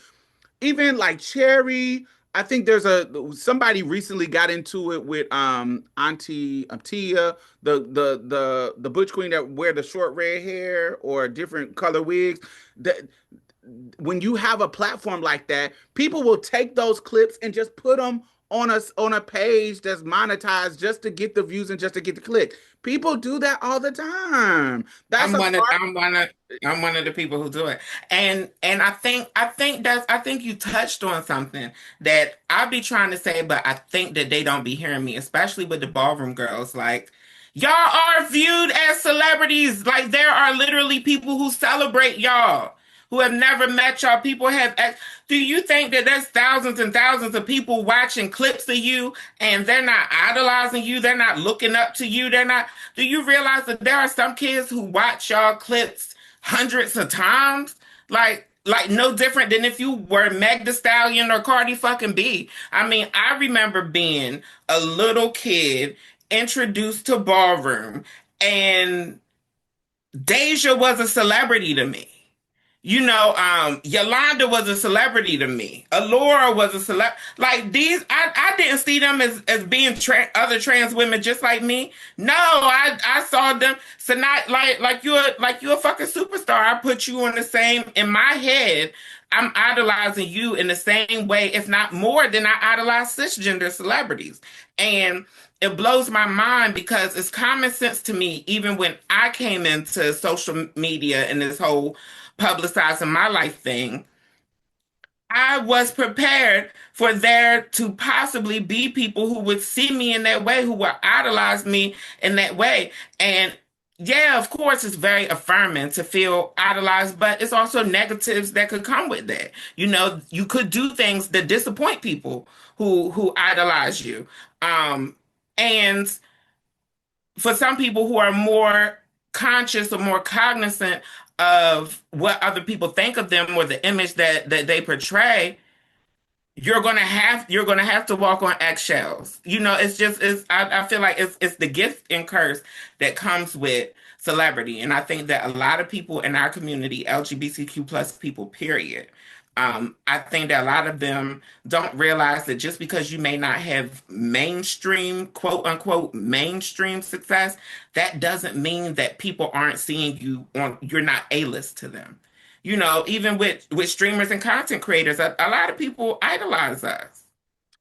even like Cherry. I think there's a somebody recently got into it with Auntie Tia, the butch queen that wear the short red hair or different color wigs. That when you have a platform like that, people will take those clips and just put them on a page that's monetized just to get the views and just to get the click. People do that all the time. That's I'm a one of part. I'm one of the people who do it. And I think you touched on something that I be trying to say, but I think that they don't be hearing me, especially with the ballroom girls. Like y'all are viewed as celebrities. Like there are literally people who celebrate y'all. Who have never met y'all, people have. Do you think that there's thousands and thousands of people watching clips of you and they're not idolizing you? They're not looking up to you. They're not. Do you realize that there are some kids who watch y'all clips hundreds of times? Like no different than if you were Meg Thee Stallion or Cardi fucking B. I mean, I remember being a little kid introduced to ballroom, and Deja was a celebrity to me. Yolanda was a celebrity to me. Alora was a like these. I didn't see them as being other trans women just like me. No, I saw them. So not like you're a fucking superstar. I put you on the same in my head. I'm idolizing you in the same way, if not more than I idolize cisgender celebrities. And it blows my mind because it's common sense to me, even when I came into social media and this whole publicizing my life thing, I was prepared for there to possibly be people who would see me in that way, who would idolize me in that way. And yeah, of course, it's very affirming to feel idolized, but it's also negatives that could come with that. You could do things that disappoint people who idolize you. And for some people who are more conscious or more cognizant of what other people think of them or the image that they portray, you're gonna have to walk on eggshells. It's just I feel like it's the gift and curse that comes with celebrity. And I think that a lot of people in our community, LGBTQ plus people, period. I think that a lot of them don't realize that just because you may not have mainstream, quote unquote, mainstream success, that doesn't mean that people aren't seeing you on, you're not A-list to them. Even with streamers and content creators, a lot of people idolize us.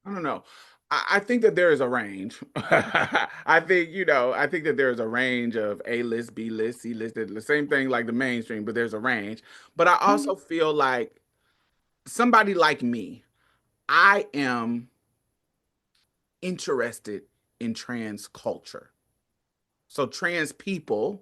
I don't know. I think that there is a range. I think that there's a range of A list, B list, C list, the same thing like the mainstream, but there's a range. But I also feel like somebody like me, I am interested in trans culture. So trans people,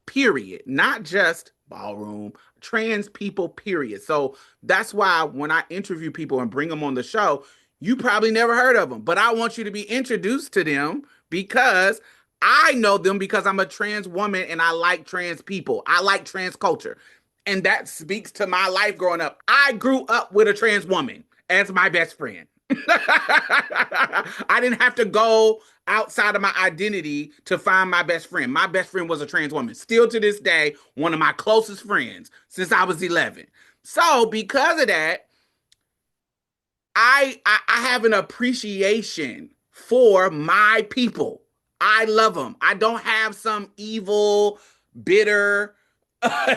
period, not just ballroom, trans people, period. So that's why when I interview people and bring them on the show, you probably never heard of them, but I want you to be introduced to them because I know them because I'm a trans woman and I like trans people. I like trans culture. And that speaks to my life growing up. I grew up with a trans woman as my best friend. I didn't have to go outside of my identity to find my best friend. My best friend was a trans woman. Still to this day, one of my closest friends since I was 11. So, because of that, I have an appreciation for my people. I love them. I don't have some evil, bitter,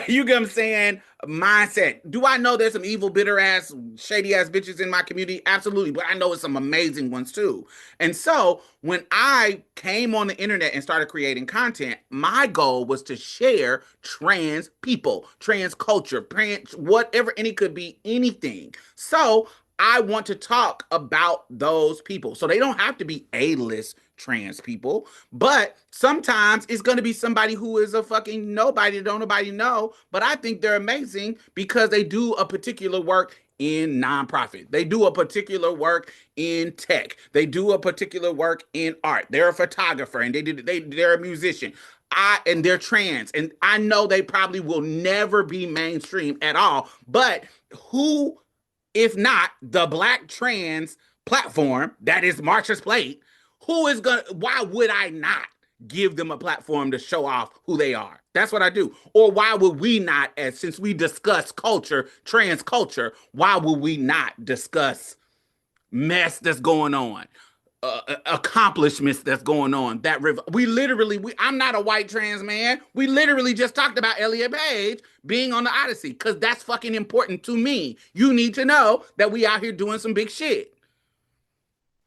you get what I'm saying, mindset. Do I know there's some evil, bitter ass, shady ass bitches in my community? Absolutely. But I know it's some amazing ones too. And so when I came on the internet and started creating content, my goal was to share trans people, trans culture, trans, whatever, and it could be anything. So I want to talk about those people. So they don't have to be A-list trans people, but sometimes it's going to be somebody who is a fucking nobody that don't nobody know, but I think they're amazing because they do a particular work in nonprofit. They do a particular work in tech. They do a particular work in art. They're a photographer and they're a musician. And they're trans and I know they probably will never be mainstream at all, but who if not the black trans platform that is Marsha's plate, who is gonna, why would I not give them a platform to show off who they are? That's what I do. Or why would we not, as since we discuss culture, trans culture, why would we not discuss mess that's going on? Accomplishments that's going on that we literally I'm not a white trans man, we literally just talked about Elliot Page being on the Odyssey because that's fucking important to me. You need to know that we out here doing some big shit,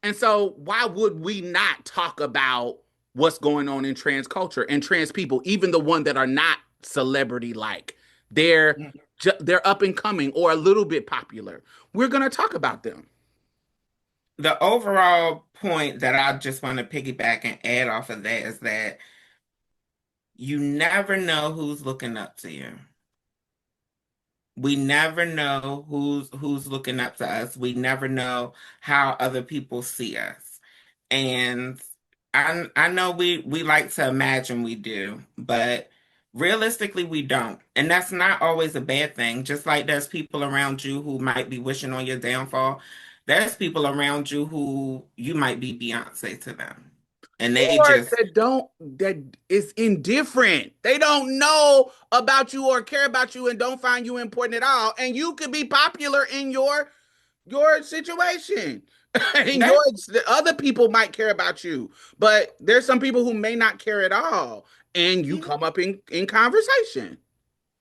and so why would we not talk about what's going on in trans culture and trans people, even the one that are not celebrity like, they're they're up and coming or a little bit popular, we're going to talk about them. The overall point that I just want to piggyback and add off of that is that you never know who's looking up to you. We never know who's looking up to us. We never know how other people see us. And I know we like to imagine we do, but realistically we don't. And that's not always a bad thing. Just like there's people around you who might be wishing on your downfall, there's people around you who you might be Beyonce to them. And they Or just that don't, that is indifferent. They don't know about you or care about you and don't find you important at all. And you could be popular in your situation. And that the other people might care about you, but there's some people who may not care at all. And you come up in conversation.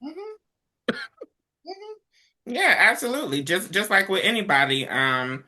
Mhm. Mhm. Yeah, absolutely. Just like with anybody. And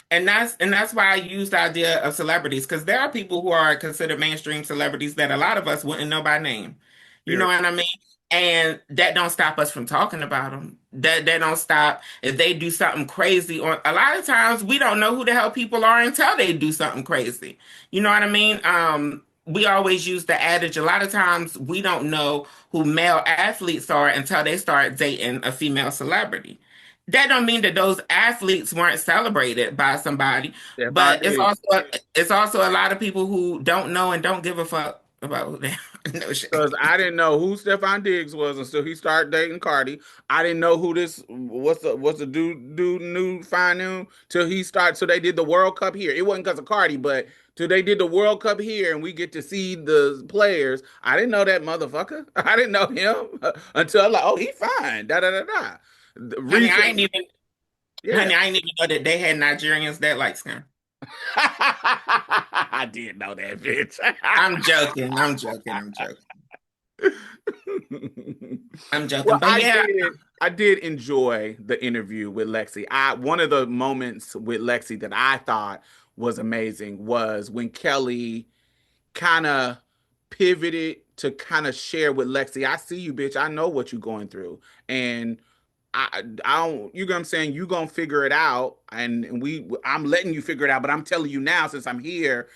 that's why I use the idea of celebrities, because there are people who are considered mainstream celebrities that a lot of us wouldn't know by name. You know Very. what I mean? And that don't stop us from talking about them. That don't stop if they do something crazy. Or a lot of times we don't know who the hell people are until they do something crazy. You know what I mean? We always use the adage, a lot of times we don't know who male athletes are until they start dating a female celebrity. that don't mean that those athletes weren't celebrated by somebody, If I but did, it's also a lot of people who don't know and don't give a fuck about who they are. No shit. because I didn't know who Stefan Diggs was until he started dating Cardi. I didn't know who this what's the dude new fine new till he started. So they did the World Cup here. It wasn't because of Cardi, but till they did the World Cup here and we get to see the players. I didn't know that motherfucker. I didn't know him until I'm like, oh, he fine. Da da da da. Honey, I Recent, ain't even yeah. honey, I ain't even know that they had Nigerians that light skin. I did know that bitch. I'm joking. I'm joking. I'm joking. I'm Well, joking. But yeah, I did enjoy the interview with Lexi. I One of the moments with Lexi that I thought was amazing was when Kelly kind of pivoted to kind of share with Lexi. I see you, bitch. I know what you're going through, and I don't. You know what I'm saying? You gonna figure it out, and I'm letting you figure it out. But I'm telling you now, since I'm here,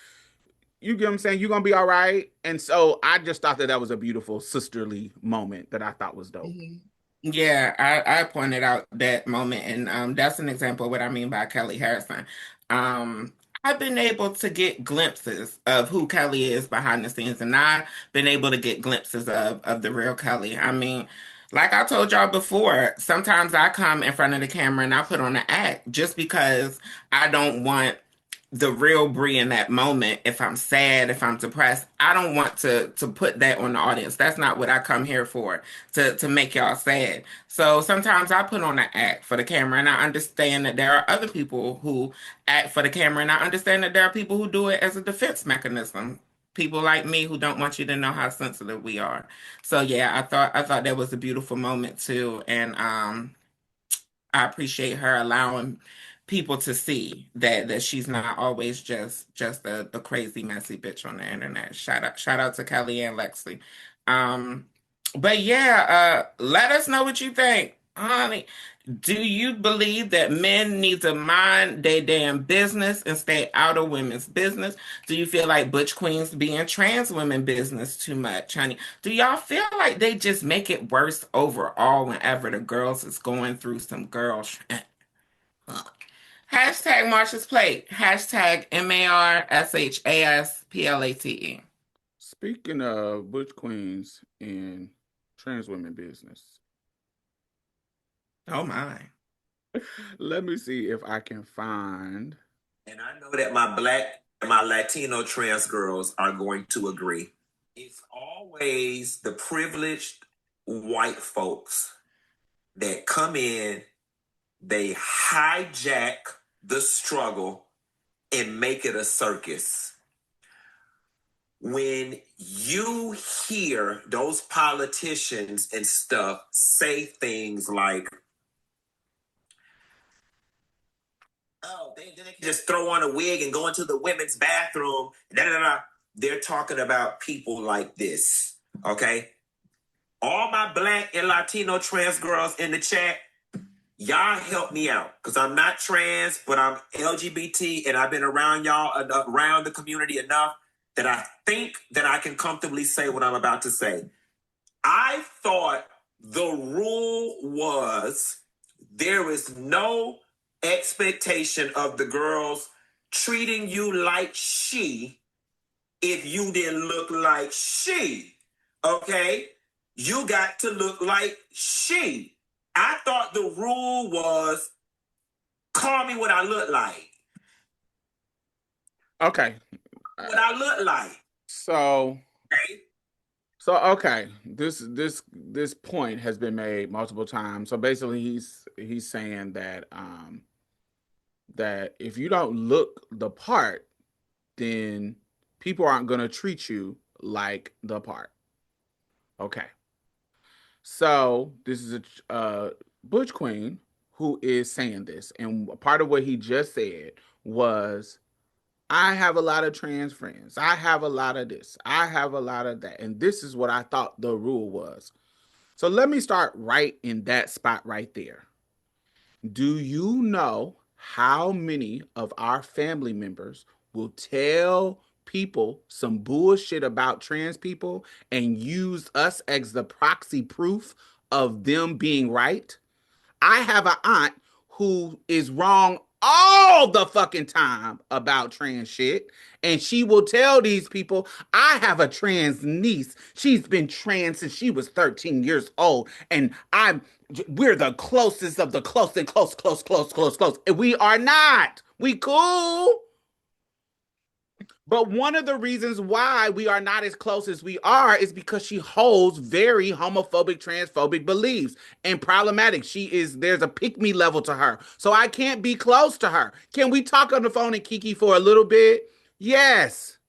you get what I'm saying? You're gonna be all right. And so I just thought that that was a beautiful sisterly moment that I thought was dope. Mhm. Yeah, I pointed out that moment, and that's an example of what I mean by Kelly Harrison. Um, I've been able to get glimpses of who Kelly is behind the scenes, and I've been able to get glimpses of the real Kelly. I mean, like I told y'all before, sometimes I come in front of the camera and I put on an act just because I don't want the real Brie in that moment. If I'm sad, if I'm depressed, I don't want to put that on the audience. That's not what I come here for, to make y'all sad. So sometimes I put on an act for the camera, and I understand that there are other people who act for the camera, and I understand that there are people who do it as a defense mechanism. People like me who don't want you to know how sensitive we are. So yeah, I thought that was a beautiful moment too, and I appreciate her allowing people to see that she's not always just a crazy messy bitch on the internet. Shout out to Kelly and Lexi. Um, but yeah, let us know what you think, honey. Do you believe that men need to mind their damn business and stay out of women's business? Do you feel like butch queens be in trans women business too much, honey? Do y'all feel like they just make it worse overall whenever the girls is going through some girl shit? Hashtag Marsha's Plate. Hashtag MARSHASPLATE. Speaking of butch queens and trans women business, Oh my. let me see if I can find. And I know that my black and my Latino trans girls are going to agree. It's always the privileged white folks that come in, they hijack the struggle and make it a circus. When you hear those politicians and stuff say things like, oh, they can just throw on a wig and go into the women's bathroom, da, da, da, da. They're talking about people like this, okay? All my black and Latino trans girls in the chat, y'all help me out because I'm not trans, but I'm LGBT and I've been around y'all, around the community enough that I think that I can comfortably say what I'm about to say. I thought the rule was there is no expectation of the girls treating you like she if you didn't look like she. Okay? You got to look like she. I thought the rule was call me what I look like. Okay, What I look like. so Okay? okay, this point has been made multiple times. So basically, he's saying that that if you don't look the part, then people aren't gonna treat you like the part. Okay. So this is a Butch Queen who is saying this, and part of what he just said was, "I have a lot of trans friends. I have a lot of this. I have a lot of that, and this is what I thought the rule was." So let me start right in that spot right there. Do you know how many of our family members will tell people some bullshit about trans people and use us as the proxy proof of them being right? I have an aunt who is wrong all the fucking time about trans shit. And she will tell these people, I have a trans niece. She's been trans since she was 13 years old. And we're the closest of the close and close, close, close, close, close. And we are not. We cool. But one of the reasons why we are not as close as we are is because she holds very homophobic, transphobic beliefs and problematic. There's a pick me level to her. So I can't be close to her. Can we talk on the phone and kiki for a little bit? Yes.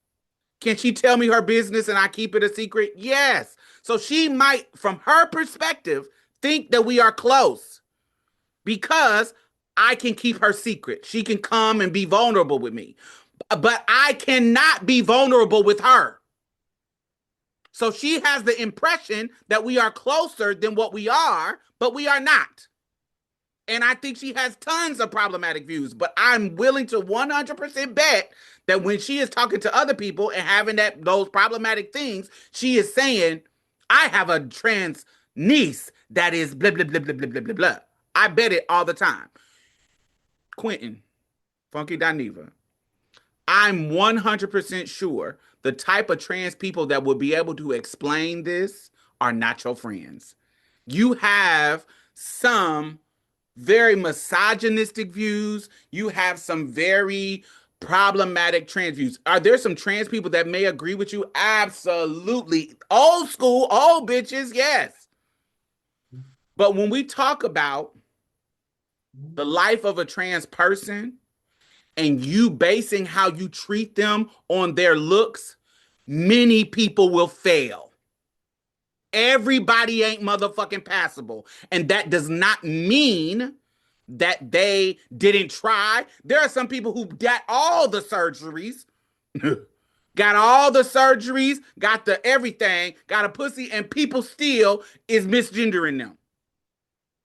Can she tell me her business and I keep it a secret? Yes. So she might, from her perspective, think that we are close because I can keep her secret. She can come and be vulnerable with me. But I cannot be vulnerable with her. So she has the impression that we are closer than what we are, but we are not. And I think she has tons of problematic views, but I'm willing to 100% bet that when she is talking to other people and having those problematic things, she is saying, I have a trans niece that is blah, blah, blah, blah, blah, blah, blah, blah. I bet it all the time. Quentin, Funky Dineva, I'm 100% sure the type of trans people that will be able to explain this are not your friends. You have some very misogynistic views. You have some very problematic trans views. Are there some trans people that may agree with you? Absolutely. Old school, old bitches, yes. But when we talk about the life of a trans person, and you basing how you treat them on their looks, many people will fail. Everybody ain't motherfucking passable. And that does not mean that they didn't try. There are some people who got all the surgeries, got the everything, got a pussy, and people still is misgendering them.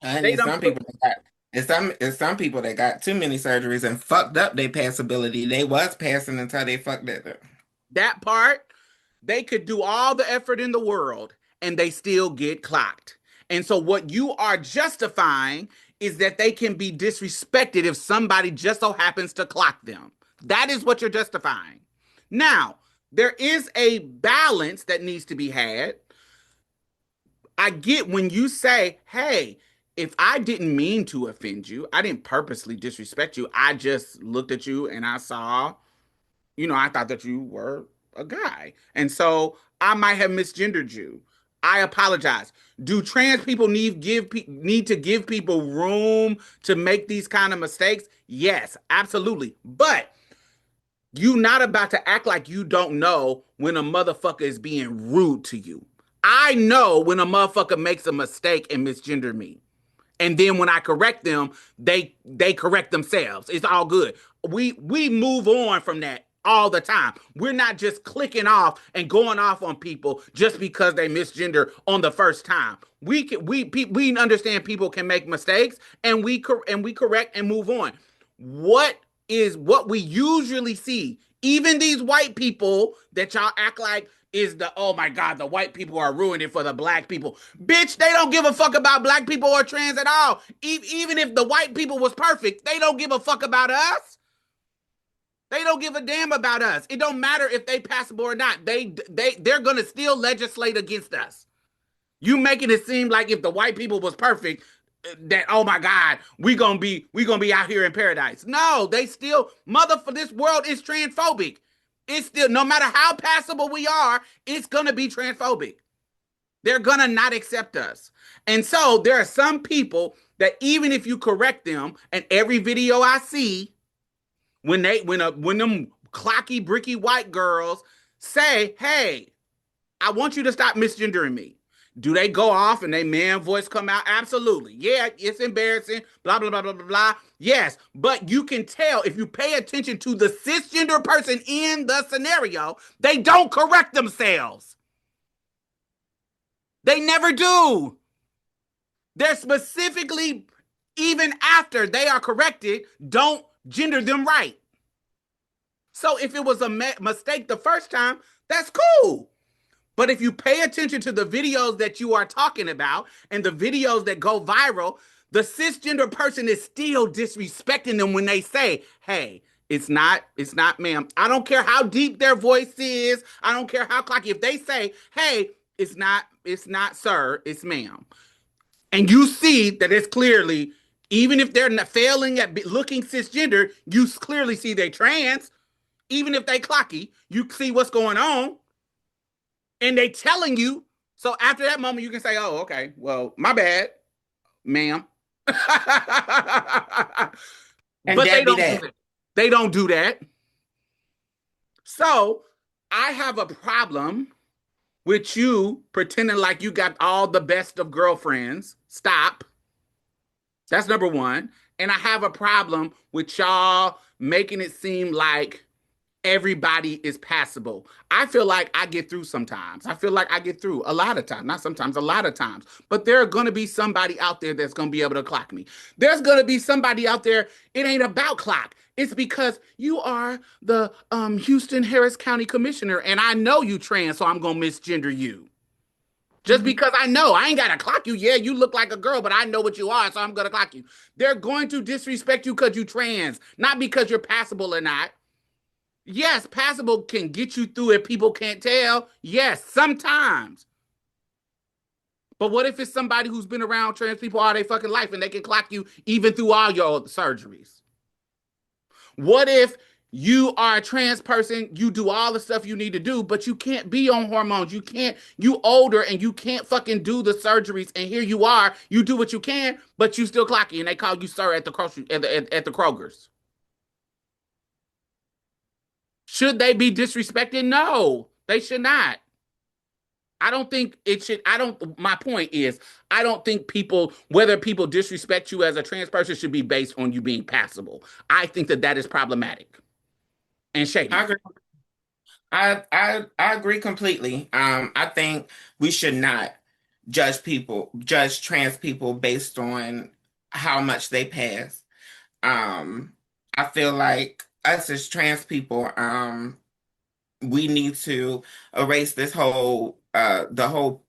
And They there's don't some people that got it's some people that got too many surgeries and fucked up their passability. They was passing until they fucked it up. That part, they could do all the effort in the world and they still get clocked. And so what you are justifying is that they can be disrespected if somebody just so happens to clock them. That is what you're justifying. Now, there is a balance that needs to be had. I get when you say, hey, if I didn't mean to offend you, I didn't purposely disrespect you. I just looked at you and I saw, I thought that you were a guy. And so I might have misgendered you. I apologize. Do trans people need to give people room to make these kind of mistakes? Yes, absolutely. But you not about to act like you don't know when a motherfucker is being rude to you. I know when a motherfucker makes a mistake and misgender me. And then when I correct them, they correct themselves. It's all good. We move on from that all the time. We're not just clicking off and going off on people just because they misgender on the first time. We understand people can make mistakes and we correct and move on. What we usually see, even these white people that y'all act like is oh my God, the white people are ruining it for the black people. Bitch, they don't give a fuck about black people or trans at all. Even if the white people was perfect, they don't give a fuck about us. They don't give a damn about us. It don't matter if they passable or not. They're gonna still legislate against us. You making it seem like if the white people was perfect, that oh my God, we gonna be out here in paradise. No, they still for this world is transphobic. It's still, no matter how passable we are, it's gonna be transphobic. They're gonna not accept us. And so there are some people that even if you correct them, and every video I see, when them clocky, bricky white girls say, hey, I want you to stop misgendering me. Do they go off and they man voice come out? Absolutely. Yeah, it's embarrassing, blah, blah, blah, blah, blah, blah. Yes, but you can tell if you pay attention to the cisgender person in the scenario, they don't correct themselves. They never do. They're specifically, even after they are corrected, don't gender them right. So if it was a mistake the first time, that's cool. But if you pay attention to the videos that you are talking about and the videos that go viral, The cisgender person is still disrespecting them when they say, hey, it's not, ma'am. I don't care how deep their voice is. I don't care how clocky. If they say, hey, it's not, sir, it's ma'am. And you see that it's clearly, even if they're not failing at looking cisgender, you clearly see they trans. Even if they clocky, you see what's going on, and they telling you. So after that moment, you can say, "Oh, okay, well, my bad, ma'am." And But they that be don't do that. that. They don't do that. So I have a problem with you pretending like you got all the best of girlfriends. Stop. That's number one. And I have a problem with y'all making it seem like everybody is passable. I feel like I get through sometimes. I feel like I get through a lot of times, not sometimes, a lot of times. But there are going to be somebody out there that's going to be able to clock me. There's going to be somebody out there. It ain't about clock. It's because you are the Houston Harris County Commissioner, and I know you trans, so I'm going to misgender you. Just Mhm. because I know I ain't got to clock you. Yeah, you look like a girl, but I know what you are, so I'm going to clock you. They're going to disrespect you because you trans, not because you're passable or not. Yes, passable can get you through if people can't tell. Yes, sometimes. But what if it's somebody who's been around trans people all their fucking life and they can clock you even through all your surgeries? What if you are a trans person, you do all the stuff you need to do, but you can't be on hormones. You older and you can't fucking do the surgeries. And here you are, you do what you can, but you still clocky and they call you sir at the Kroger's. Should they be disrespected? No, they should not. I don't think it should. I don't. My point is, I don't think people, whether people disrespect you as a trans person, should be based on you being passable. I think that that is problematic and I shady. agree. I agree completely. I think we should not judge trans people based on how much they pass. Um, I feel like us as trans people, we need to erase this whole the whole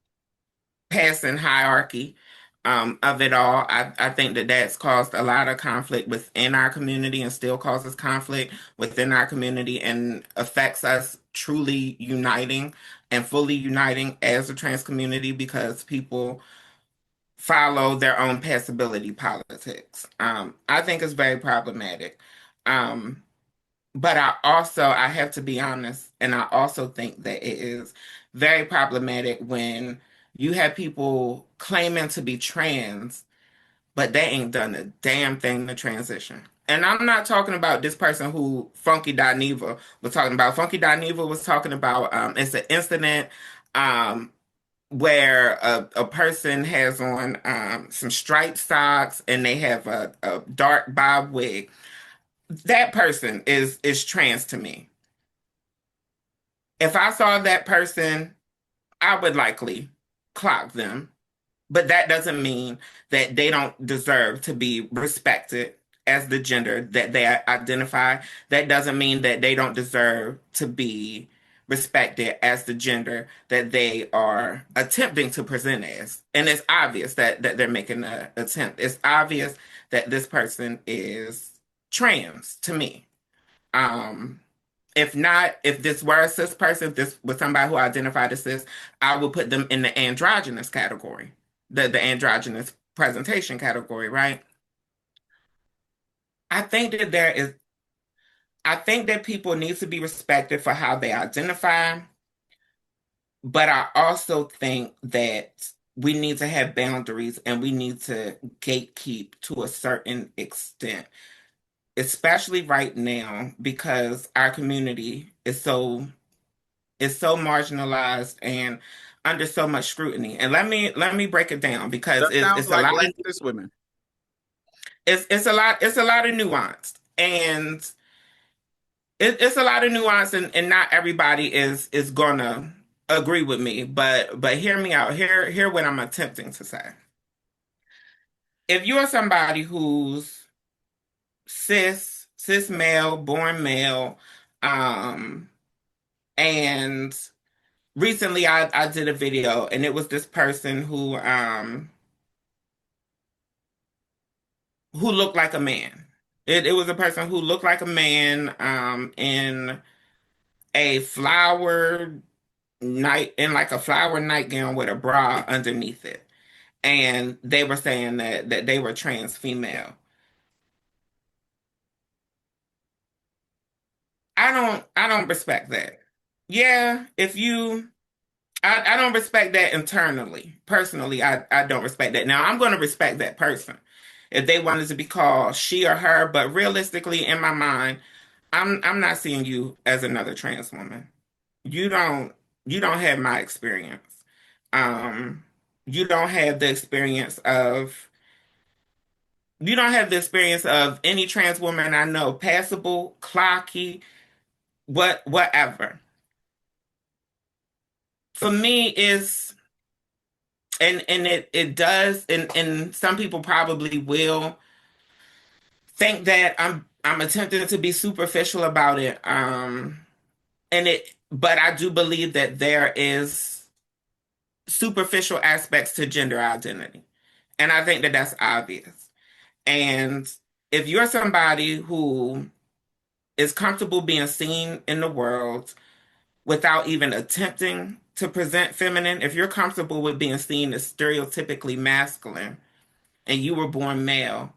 passing hierarchy of it all. I think that that's caused a lot of conflict within our community and still causes conflict within our community and affects us truly uniting and fully uniting as a trans community because people follow their own passability politics. I think it's very problematic. Um, but I have to be honest, and I also think that it is very problematic when you have people claiming to be trans, but they ain't done a damn thing to transition. And I'm not talking about this person who Funky Dineva was talking about. Funky Dineva was talking about it's an incident where a person has on some striped socks and they have a dark bob wig. That person is trans to me. If I saw that person, I would likely clock them. But that doesn't mean that they don't deserve to be respected as the gender that they identify. That doesn't mean that they don't deserve to be respected as the gender that they are attempting to present as. And it's obvious that they're making an attempt. It's obvious that this person is trans to me. Um, if not, if this were a cis person, if this was somebody who identified as cis, I would put them in the androgynous category, the androgynous presentation category, right? I think that there is, I think that people need to be respected for how they identify, but I also think that we need to have boundaries and we need to gatekeep to a certain extent, especially right now because our community is so marginalized and under so much scrutiny. And let me break it down because That sounds it's a like lot black of cis women. it's a lot of nuance and it's a lot of nuance and not everybody is gonna agree with me. But hear me out. Hear what I'm attempting to say. If you're somebody who's cis male, born male, um, and recently I did a video and it was this person who who looked like a man. It was a person who looked like a man in a flower in like a flower nightgown with a bra underneath it. And they were saying that they were trans female. I don't respect that. Yeah, if you I don't respect that internally. Personally, I don't respect that. Now I'm gonna respect that person if they wanted to be called she or her, but realistically in my mind, I'm not seeing you as another trans woman. You don't you don't have my experience. Um you don't have the experience of you don't have the experience of any trans woman I know, passable, clocky, whatever. For me is and it does and some people probably will think that I'm attempting to be superficial about it. And it but I do believe that there is superficial aspects to gender identity. And I think that that's obvious. And if you're somebody who is comfortable being seen in the world without even attempting to present feminine, if you're comfortable with being seen as stereotypically masculine and you were born male,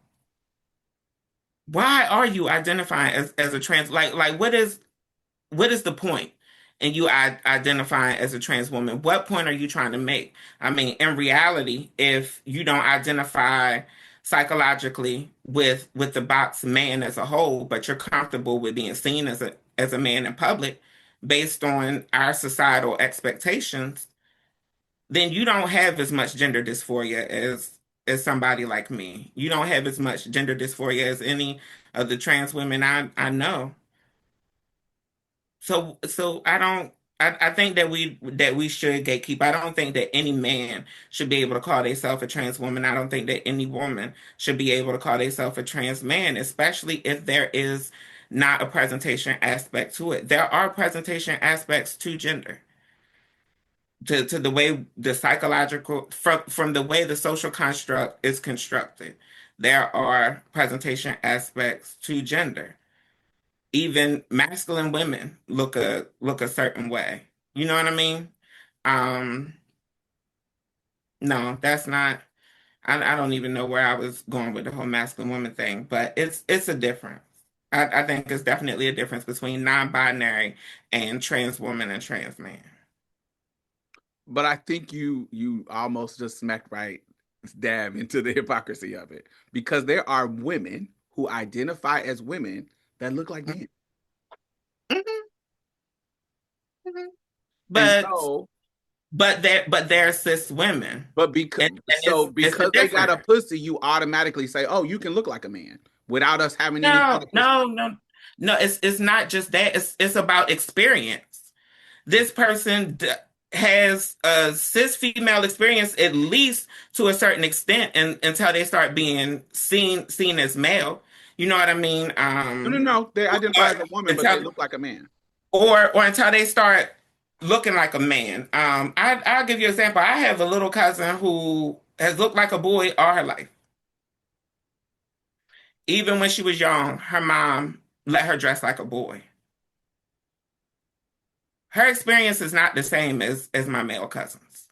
why are you identifying as a trans like what is the point in you identifying as a trans woman? What point are you trying to make? I mean, in reality, if you don't identify psychologically with the box man as a whole, but you're comfortable with being seen as a man in public based on our societal expectations, then you don't have as much gender dysphoria as somebody like me. You don't have as much gender dysphoria as any of the trans women I know. So I don't I think that we should gatekeep. I don't think that any man should be able to call themselves a trans woman. I don't think that any woman should be able to call themselves a trans man, especially if there is not a presentation aspect to it. There are presentation aspects to gender, to the way the psychological from the way the social construct is constructed. There are presentation aspects to gender. Even masculine women look a certain way. You know what I mean? Um, no, that's not. I don't even know where I was going with the whole masculine woman thing, but it's a difference. I think it's definitely a difference between non-binary and trans woman and trans man. But I think you almost just smacked right dab into the hypocrisy of it because there are women who identify as women that look like men. Mhm, mhm. And But so, they're cis women, but because and it's a because they got a difference. pussy, you automatically say, "Oh, you can look like a man," without us having any No, other pussy. no, no, no. It's not just that. It's about experience. This person has a cis female experience at least to a certain extent, and until they start being seen as male. You know what I mean? No, no, no. They identify as a woman, but they Until look like a man. or until they start looking like a man. I'll give you an example. I have a little cousin who has looked like a boy all her life. Even when she was young, her mom let her dress like a boy. Her experience is not the same as my male cousins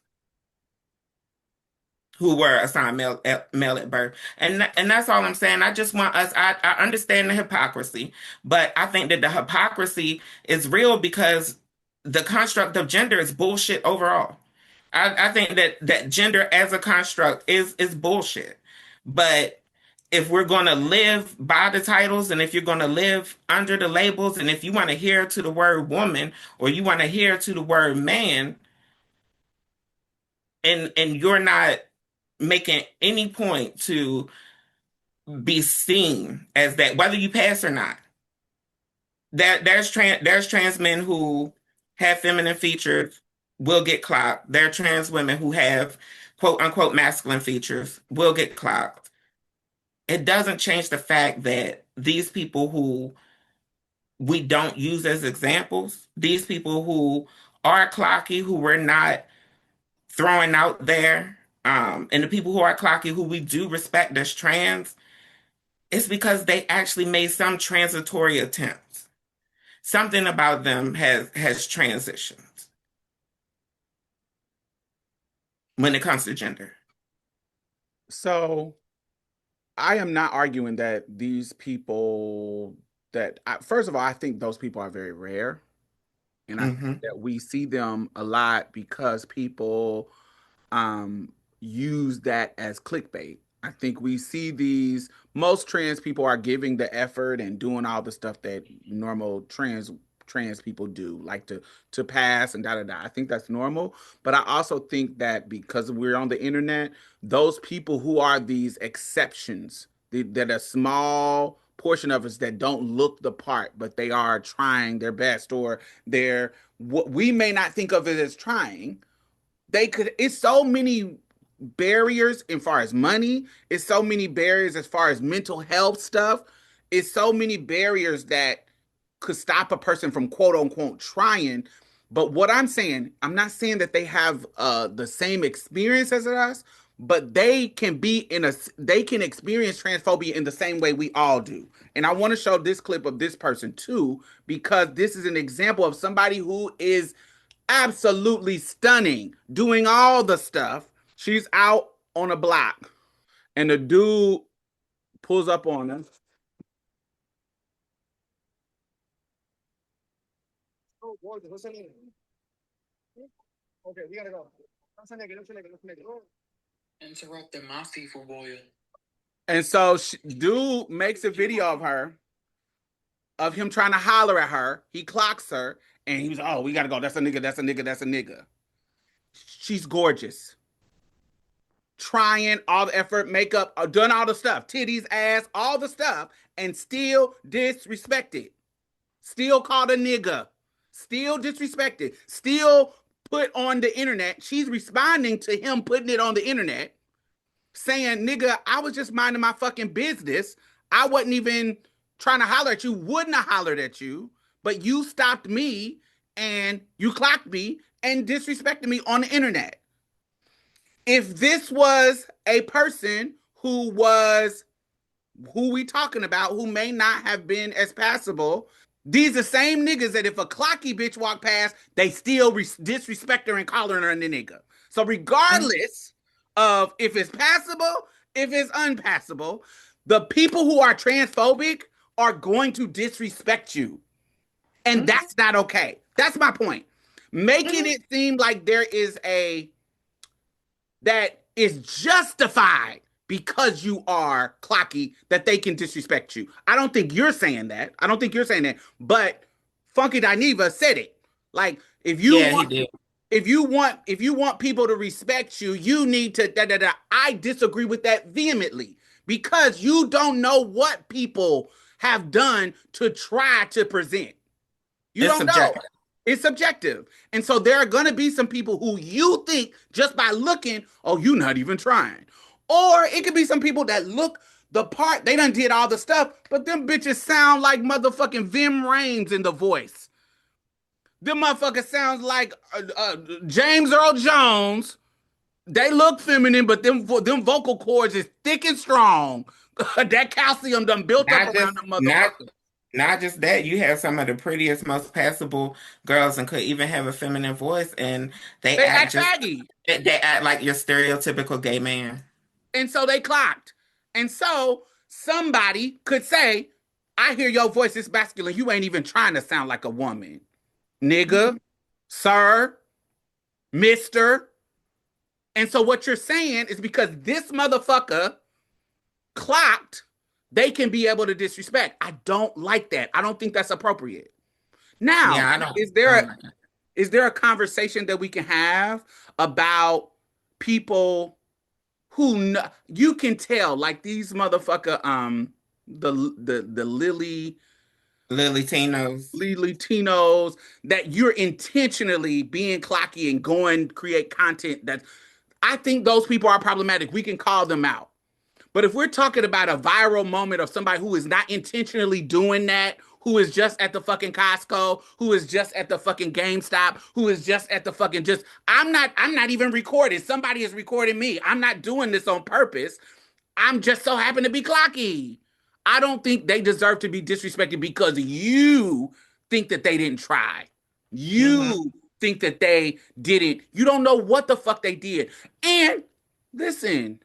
who were assigned male at birth. And that's all I'm saying. I just want us, I understand the hypocrisy, but I think that the hypocrisy is real because the construct of gender is bullshit overall. I think that gender as a construct is bullshit. But if we're going to live by the titles and if you're going to live under the labels and if you want to hear to the word woman or you want to hear to the word man and you're not making any point to be seen as that, whether you pass or not. There's trans men who have feminine features will get clocked. There are trans women who have quote unquote masculine features will get clocked. It doesn't change the fact that these people who we don't use as examples, these people who are clocky, who we're not throwing out there, and the people who are clocky, who we do respect as trans, It's because they actually made some transitory attempts. Something about them has transitioned when it comes to gender. So I am not arguing that these people first of all, I think those people are very rare. And I think Hmm. that we see them a lot because people um, use that as clickbait. I think we see most trans people are giving the effort and doing all the stuff that normal trans people do, like to pass and da da da. I think that's normal, but I also think that because we're on the internet, those people who are these exceptions, that a small portion of us that don't look the part, but they are trying their best, or they're what we may not think of it as trying. It's so many barriers as far as money, it's so many barriers as far as mental health stuff, it's so many barriers that could stop a person from quote unquote trying. But what I'm saying, I'm not saying that they have the same experience as us, but they can experience transphobia in the same way we all do. And I want to show this clip of this person too, because this is an example of somebody who is absolutely stunning, doing all the stuff. She's out on a block, and the dude pulls up on her. Oh, gorgeous. What's her name? Okay, we gotta go. What's her name? What's her name? What's her name? Interrupting my FIFA boil. And so dude makes a video of her, of him trying to holler at her. He clocks her, and he was, oh, we gotta go. That's a nigga. That's a nigga. That's a nigga. She's gorgeous, trying all the effort, makeup, done all the stuff, titties, ass, all the stuff, and still disrespected, still called a nigga, still disrespected, still put on the internet. She's responding to him putting it on the internet, saying, nigga, I was just minding my fucking business. I wasn't even trying to holler at you, wouldn't have hollered at you, but you stopped me and you clocked me and disrespected me on the internet. If this was a person who we talking about, who may not have been as passable, these the same niggas that if a clocky bitch walk past, they still disrespect her and calling her a nigga. So regardless of if it's passable, if it's unpassable, the people who are transphobic are going to disrespect you. And that's not okay. That's my point. Making it seem like that is justified because you are clocky, that they can disrespect you. I don't think you're saying that. I don't think you're saying that. But Funky Dineva said it. Like, Yeah, he did. if you want people to respect you, you need to da da da. I disagree with that vehemently, because you don't know what people have done to try to present. You It's don't know. subjective. It's subjective. And so there are going to be some people who you think just by looking, oh, you're not even trying. Or it could be some people that look the part, they done did all the stuff, but them bitches sound like motherfucking Vim Raines in the voice. Them motherfuckers sounds like James Earl Jones. They look feminine, but them vocal cords is thick and strong. That calcium done built up Not just around them not motherfuckers. not just that, you have some of the prettiest, most passable girls and could even have a feminine voice, and they They act act just faggy. they act like your stereotypical gay man. And so they clocked. And so somebody could say, I hear your voice is masculine. You ain't even trying to sound like a woman. Nigga, sir, mister. And so what you're saying is because this motherfucker clocked, they can be able to disrespect. I don't like that. I don't think that's appropriate. Now, Yeah, I don't. is I there don't a like that. is there a conversation that we can have about people who you can tell, like these motherfucker the Lily Tino's. Latinos, that you're intentionally being clocky and going create content that I think those people are problematic. We can call them out. But if we're talking about a viral moment of somebody who is not intentionally doing that, who is just at the fucking Costco, who is just at the fucking GameStop, who is just at the fucking I'm not even recording. Somebody is recording me. I'm not doing this on purpose. I'm just so happen to be clocky. I don't think they deserve to be disrespected because you think that they didn't try. Mm-hmm. You think that they didn't. You don't know what the fuck they did. And listen,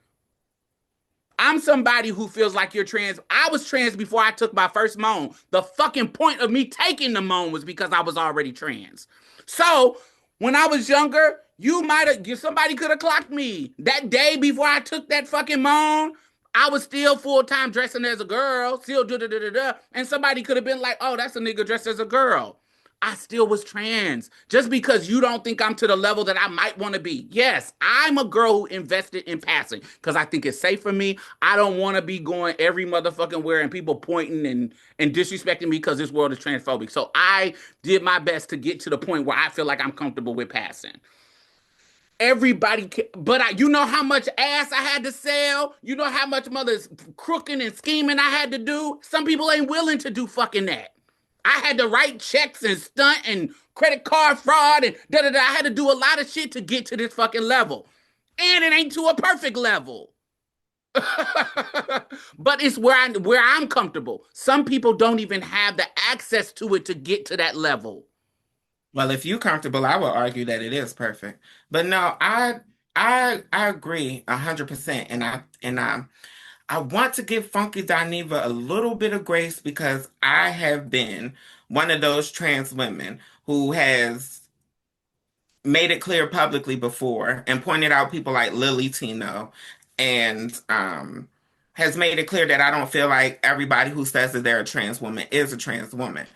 I'm somebody who feels like you're trans. I was trans before I took my first moan. The fucking point of me taking the moan was because I was already trans. So when I was younger, you might have, somebody could have clocked me. That day before I took that fucking moan, I was still full time dressing as a girl, still da da da da da. And somebody could have been like, oh, that's a nigga dressed as a girl. I still was trans. Just because you don't think I'm to the level that I might want to be. Yes, I'm a girl who invested in passing because I think it's safe for me. I don't want to be going every motherfucking where and people pointing and disrespecting me because this world is transphobic. So I did my best to get to the point where I feel like I'm comfortable with passing. Everybody, but you know how much ass I had to sell. You know how much mother's crooking and scheming I had to do. Some people ain't willing to do fucking that. I had to write checks and stunt and credit card fraud and da da da. I had to do a lot of shit to get to this fucking level, and it ain't to a perfect level. But it's where I'm comfortable. Some people don't even have the access to it to get to that level. Well, if you're comfortable, I would argue that it is perfect. But no, I agree 100%, and I want to give Funky Dineva a little bit of grace because I have been one of those trans women who has made it clear publicly before and pointed out people like Lily Tino and has made it clear that I don't feel like everybody who says that they're a trans woman is a trans woman.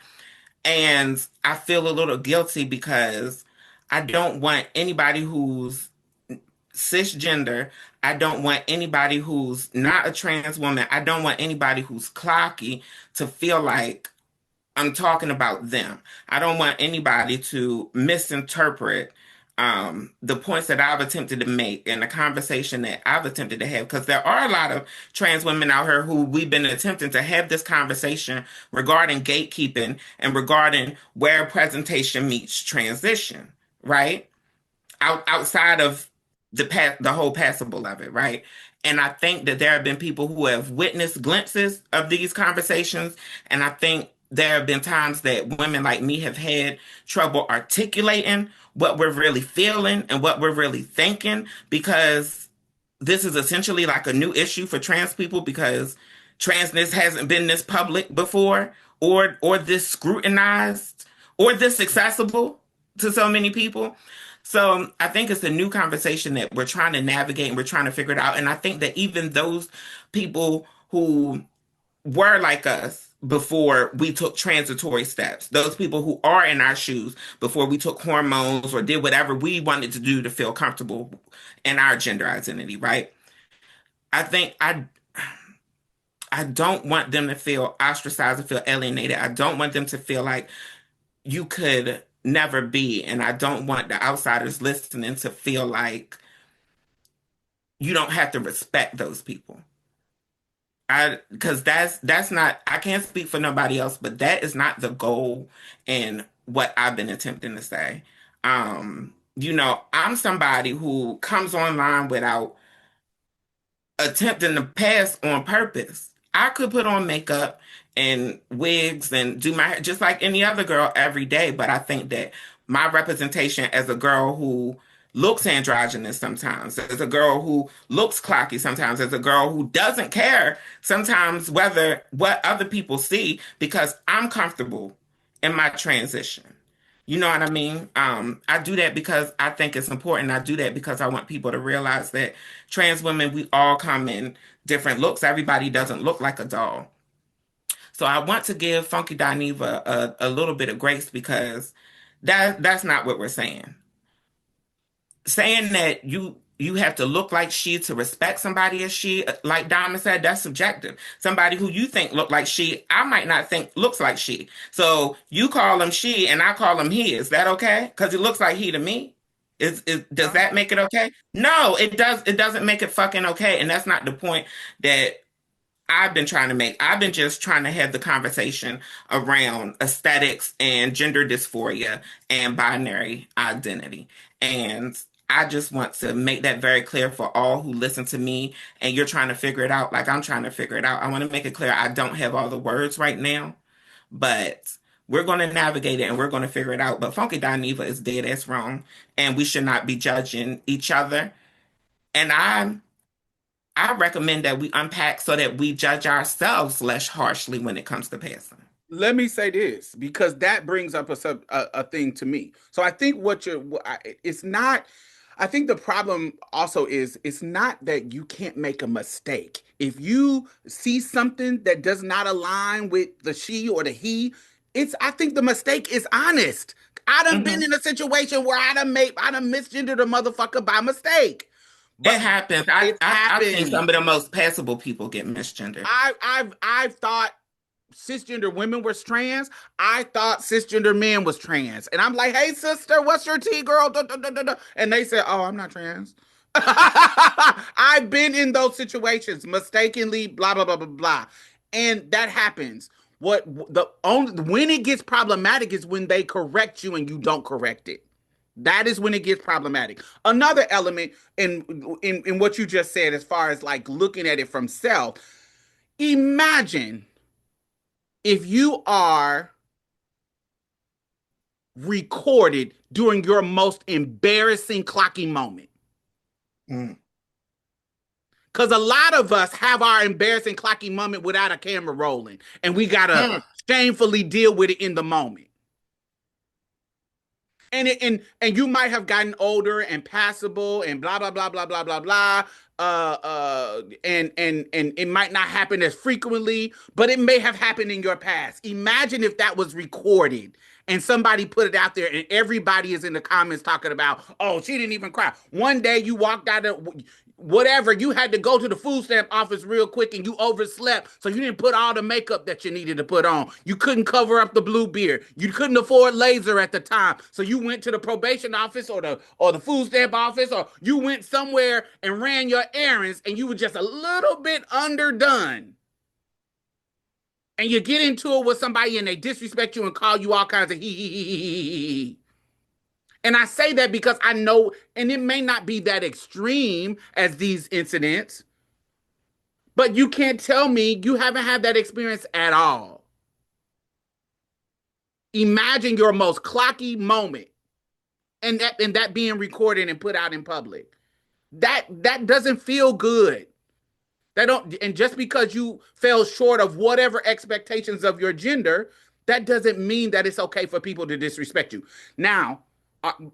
And I feel a little guilty because I don't want anybody who's cisgender. I don't want anybody who's not a trans woman. I don't want anybody who's clocky to feel like I'm talking about them. I don't want anybody to misinterpret the points that I've attempted to make and the conversation that I've attempted to have, because there are a lot of trans women out here who we've been attempting to have this conversation regarding gatekeeping and regarding where presentation meets transition, right? Outside of the whole passable of it, right? And I think that there have been people who have witnessed glimpses of these conversations, and I think there have been times that women like me have had trouble articulating what we're really feeling and what we're really thinking, because this is essentially like a new issue for trans people because transness hasn't been this public before, or this scrutinized, or this accessible to so many people. So I think it's a new conversation that we're trying to navigate and we're trying to figure it out. And I think that even those people who were like us before we took transitory steps, those people who are in our shoes before we took hormones or did whatever we wanted to do to feel comfortable in our gender identity, right? I think I don't want them to feel ostracized and feel alienated. I don't want them to feel like you could never be. And I don't want the outsiders listening to feel like you don't have to respect those people. Because that's not, I can't speak for nobody else, but that is not the goal and what I've been attempting to say. I'm somebody who comes online without attempting to pass on purpose. I could put on makeup and wigs and do my hair just like any other girl every day, but I think that my representation as a girl who looks androgynous sometimes, as a girl who looks clocky sometimes, as a girl who doesn't care sometimes whether what other people see because I'm comfortable in my transition. You know what I mean? I do that because I think it's important. I do that because I want people to realize that trans women, we all come in different looks. Everybody doesn't look like a doll. So I want to give Funky Dineva a little bit of grace because that's not what we're saying. Saying that you have to look like she to respect somebody as she, like Diamond said, that's subjective. Somebody who you think look like she, I might not think looks like she. So you call him she and I call him he. Is that okay? Because it looks like he to me. Does that make it okay? No, it does. It doesn't make it fucking okay. And that's not the point that I've been trying to make. I've been just trying to have the conversation around aesthetics and gender dysphoria and binary identity. And I just want to make that very clear for all who listen to me and you're trying to figure it out like I'm trying to figure it out. I want to make it clear I don't have all the words right now, but we're going to navigate it and we're going to figure it out. But Funky Dineva is dead ass wrong, and we should not be judging each other. And I recommend that we unpack so that we judge ourselves less harshly when it comes to passing. Let me say this because that brings up a thing to me. So I think it's not. I think the problem also is it's not that you can't make a mistake. If you see something that does not align with the she or the he, I think the mistake is honest. I done been Hmm. in a situation where I done misgendered a motherfucker by mistake. It But happens. it's I've seen happened. some of the most passable people get misgendered. I've thought cisgender women was trans. I thought cisgender men was trans. And I'm like, hey sister, what's your tea, girl? Da, da, da, da, da. And they said, oh, I'm not trans. I've been in those situations, mistakenly, blah, blah, blah, blah, blah. And that happens. What the only when it gets problematic is when they correct you and you don't correct it. That is when it gets problematic. Another element in what you just said, as far as like looking at it from self, imagine if you are recorded during your most embarrassing clocking moment. Mm. Because a lot of us have our embarrassing clocking moment without a camera rolling, and we got to Hmm. shamefully deal with it in the moment. And you might have gotten older and passable and blah blah blah blah blah blah blah. And it might not happen as frequently, but it may have happened in your past. Imagine if that was recorded and somebody put it out there and everybody is in the comments talking about, oh, she didn't even cry. One day you walked out of whatever, you had to go to the food stamp office real quick and you overslept, so you didn't put all the makeup that you needed to put on. You couldn't cover up the blue beard. You couldn't afford laser at the time, so you went to the probation office or the food stamp office, or you went somewhere and ran your errands and you were just a little bit underdone. And you get into it with somebody and they disrespect you and call you all kinds of he. And I say that because I know, and it may not be that extreme as these incidents, but you can't tell me you haven't had that experience at all. Imagine your most clocky moment and that being recorded and put out in public. That doesn't feel good. That don't and just because you fell short of whatever expectations of your gender, that doesn't mean that it's okay for people to disrespect you. Now,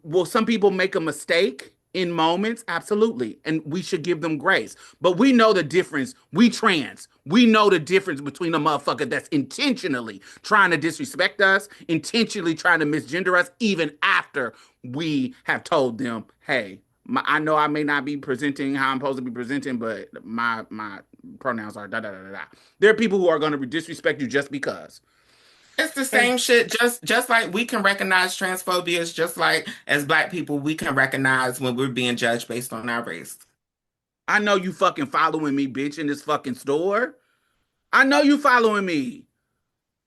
will some people make a mistake in moments? Absolutely. And we should give them grace. But we know the difference. We trans. We know the difference between a motherfucker that's intentionally trying to disrespect us, intentionally trying to misgender us, even after we have told them, hey, I know I may not be presenting how I'm supposed to be presenting, but my pronouns are da da da da da. There are people who are going to disrespect you just because. It's the And same shit. Just like we can recognize transphobia, it's just like as Black people, we can recognize when we're being judged based on our race. I know you fucking following me, bitch, in this fucking store. I know you following me.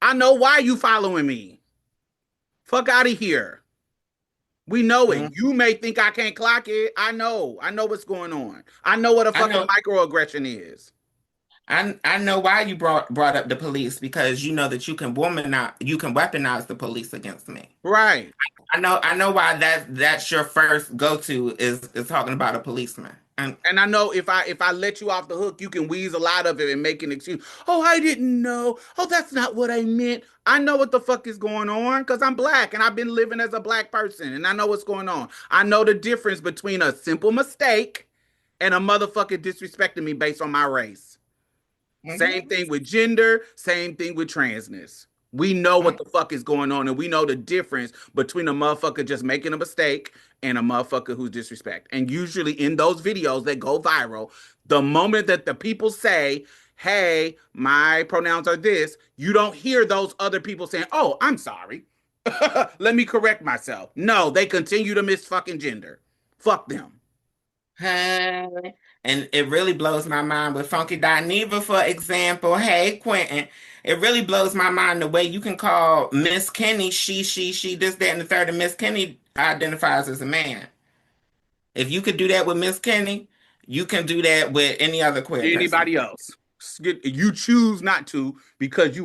I know why you following me. Fuck out of here. We know it. Mm. You may think I can't clock it. I know. I know what's going on. I know what a I fucking know. microaggression is. I know why you brought up the police, because you know that you can weaponize the police against me. Right. I know why that's your first go to is talking about a policeman. And And I know if I let you off the hook, you can weasel out of it and make an excuse. Oh, I didn't know. Oh, that's not what I meant. I know what the fuck is going on because I'm black and I've been living as a black person and I know what's going on. I know the difference between a simple mistake and a motherfucker disrespecting me based on my race. Same Mhm. thing with gender, same thing with transness. We know what the fuck is going on, and we know the difference between a motherfucker just making a mistake and a motherfucker who's disrespect. And usually in those videos that go viral, the moment that the people say, hey, my pronouns are this, you don't hear those other people saying, oh, I'm sorry. Let me correct myself. No, they continue to miss fucking gender. Fuck them. Hey. And it really blows my mind with Funky Dineva, for example. Hey, Quentin. It really blows my mind the way you can call Miss Kenny she, this, that, and the third, and Miss Kenny identifies as a man. If you could do that with Miss Kenny, you can do that with any other queer person. Anybody else. You choose not to because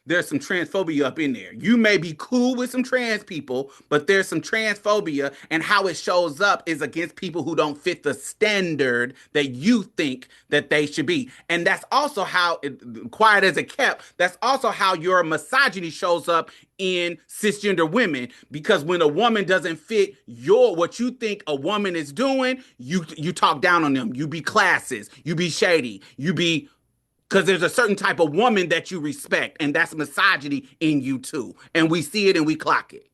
there's some transphobia up in there. You may be cool with some trans people, but there's some transphobia, and how it shows up is against people who don't fit the standard that you think that they should be. And that's also how, quiet as it kept, that's also how your misogyny shows up in cisgender women, because when a woman doesn't fit what you think a woman is doing, you talk down on them. You be classist, you be shady, you be, because there's a certain type of woman that you respect, and that's misogyny in you too. And we see it and we clock it.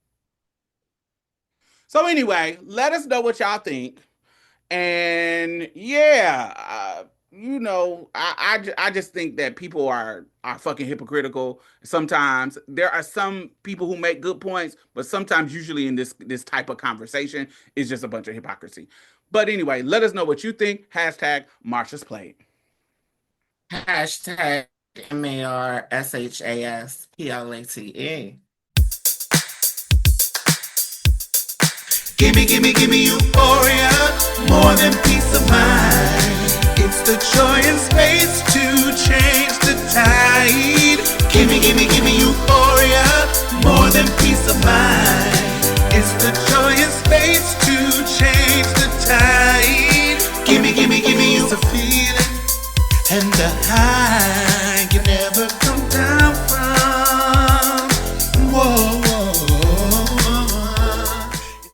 So anyway, let us know what y'all think. And yeah, I just think that people are fucking hypocritical. Sometimes there are some people who make good points, but sometimes, usually in this type of conversation, it's just a bunch of hypocrisy. But anyway, let us know what you think. Hashtag Marsha's Plate. Hashtag MARSHASPLATE. Gimme euphoria, more than peace of mind. It's the joy and space to change the tide. Gimme euphoria, more than peace of mind. It's the joy and space to change the tide. Gimme you. It's a feeling and a high you never come down from. Whoa.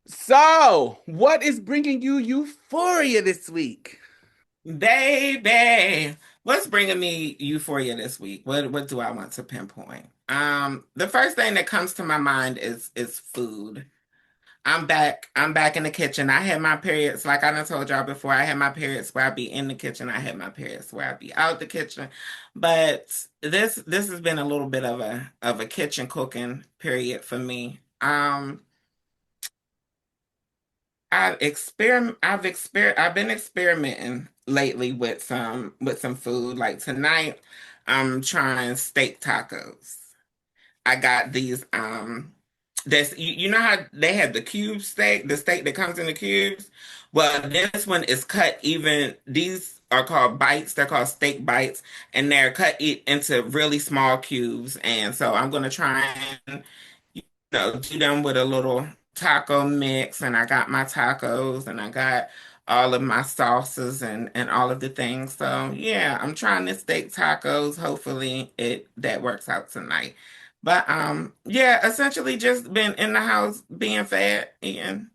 So, what is bringing you euphoria this week? Baby, what's bringing me euphoria this week? What do I want to pinpoint? The first thing that comes to my mind is food. I'm back in the kitchen. I had my periods, like I done told y'all before. I had my periods where I be in the kitchen. I had my periods where I be out the kitchen. But this has been a little bit of a kitchen cooking period for me. I've been experimenting lately with some food. Like tonight, I'm trying steak tacos. I got these that's you know how they have the cube steak, the steak that comes in the cubes? Well, this one is cut even. These are called bites. They're called steak bites, and they're cut into really small cubes. And so I'm gonna try and do them with a little taco mix. And I got my tacos, and I got all of my sauces and all of the things. So yeah, I'm trying to steak tacos. Hopefully it that works out tonight. But yeah, essentially just been in the house being fat, eating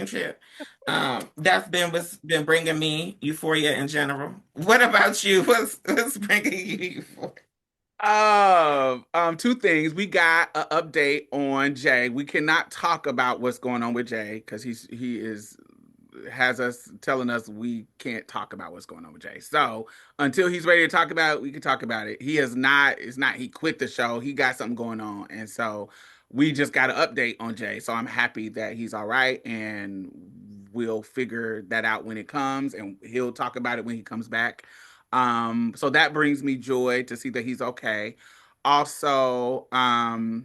shit. That's been what's been bringing me euphoria in general. What about you? What's bringing you euphoria? Two things. We got an update on Jay. We cannot talk about what's going on with Jay because he is has us telling us we can't talk about what's going on with Jay. So until he's ready to talk about it, we can talk about it. He has not. It's not. He quit the show. He got something going on, and so we just got an update on Jay. So I'm happy that he's all right, and we'll figure that out when it comes, and he'll talk about it when he comes back. So that brings me joy to see that he's okay. Also, my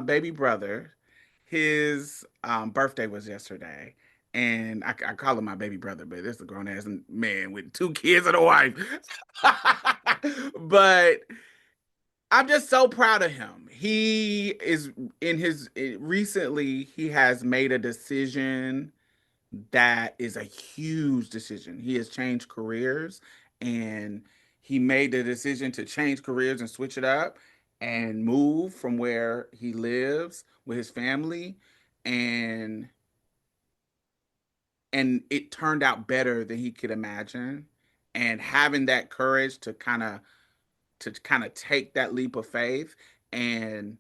baby brother, his birthday was yesterday. And I call him my baby brother, but this is a grown ass man with two kids and a wife. But I'm just so proud of him. He is recently, he has made a decision that is a huge decision. He has changed careers, and he made the decision to change careers and switch it up and move from where he lives with his family, and it turned out better than he could imagine. And having that courage to kind of take that leap of faith, and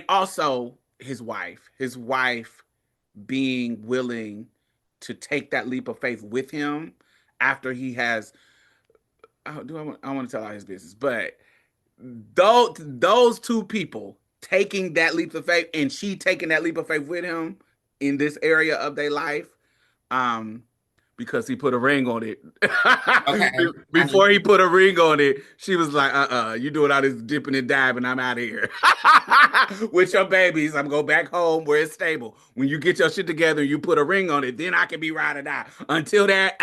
also his wife being willing to take that leap of faith with him after he has. Oh, I want to tell all his business, but those two people taking that leap of faith, and she taking that leap of faith with him in this area of their life, um because he put a ring on it. Okay. Before he put a ring on it, she was like, you doing all this dipping and diving, I'm out of here. With your babies, I'm going back home where it's stable. When you get your shit together and you put a ring on it, then I can be ride or die. Until that,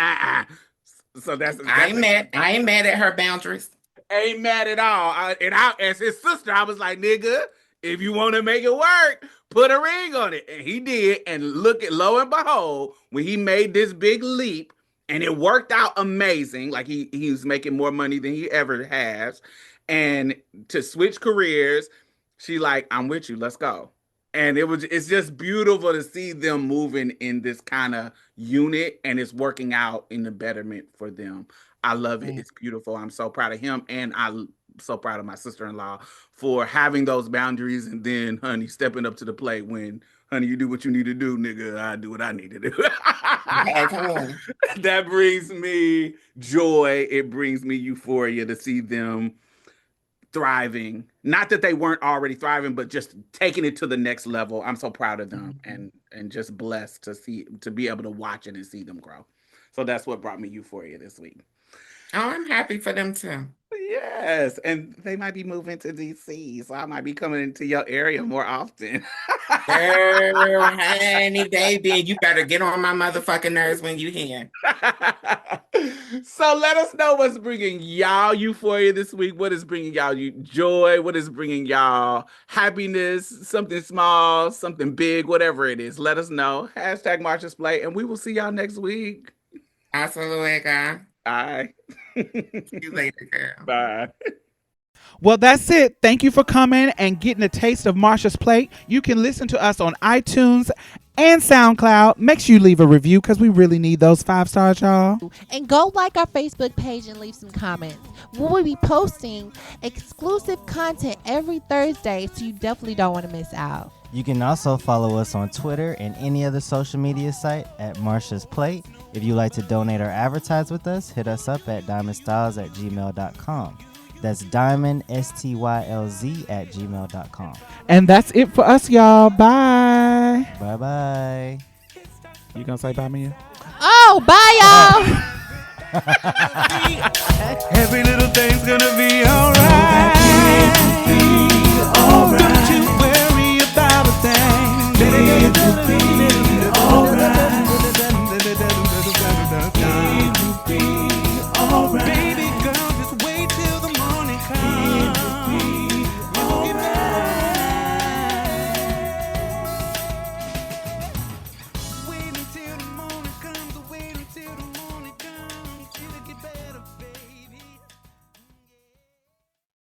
So I ain't mad at her boundaries. ain't mad at all. As his sister, I was like, nigga, if you want to make it work, put a ring on it. And he did. And lo and behold, when he made this big leap, and it worked out amazing. Like he was making more money than he ever has. And to switch careers, she like, I'm with you. Let's go. And it's just beautiful to see them moving in this kind of unit, and it's working out in the betterment for them. I love it. It's beautiful. I'm so proud of him, and I'm so proud of my sister-in-law for having those boundaries, and then, honey, stepping up to the plate when, honey, you do what you need to do, nigga. I do what I need to do. Okay, come on. That brings me joy. It brings me euphoria to see them thriving. Not that they weren't already thriving, but just taking it to the next level. I'm so proud of them, and just blessed to be able to watch it and see them grow. So that's what brought me euphoria this week. Oh, I'm happy for them too. Yes, and they might be moving to DC, so I might be coming into your area more often. Girl, honey, baby, you better get on my motherfucking nerves when you here. So let us know what's bringing y'all euphoria this week. What is bringing y'all joy? What is bringing y'all happiness? Something small, something big, whatever it is. Let us know. Hashtag Marsha's Plate, and we will see y'all next week. Hasta luego. Bye. See you later, girl. Bye. Well, that's it. Thank you for coming and getting a taste of Marsha's Plate. You can listen to us on iTunes and SoundCloud. Make sure you leave a review because we really need those 5 stars, y'all. And go like our Facebook page and leave some comments. We will be posting exclusive content every Thursday, so you definitely don't want to miss out. You can also follow us on Twitter and any other social media site at Marsha's Plate. If you'd like to donate or advertise with us, hit us up at diamondstylz@gmail.com. That's diamondstylz@gmail.com. And that's it for us, y'all. Bye. Bye-bye. You gonna say bye, Mia? Oh, bye, y'all. Every little thing's gonna be alright. Don't you worry about a thing. Baby, it's gonna be alright.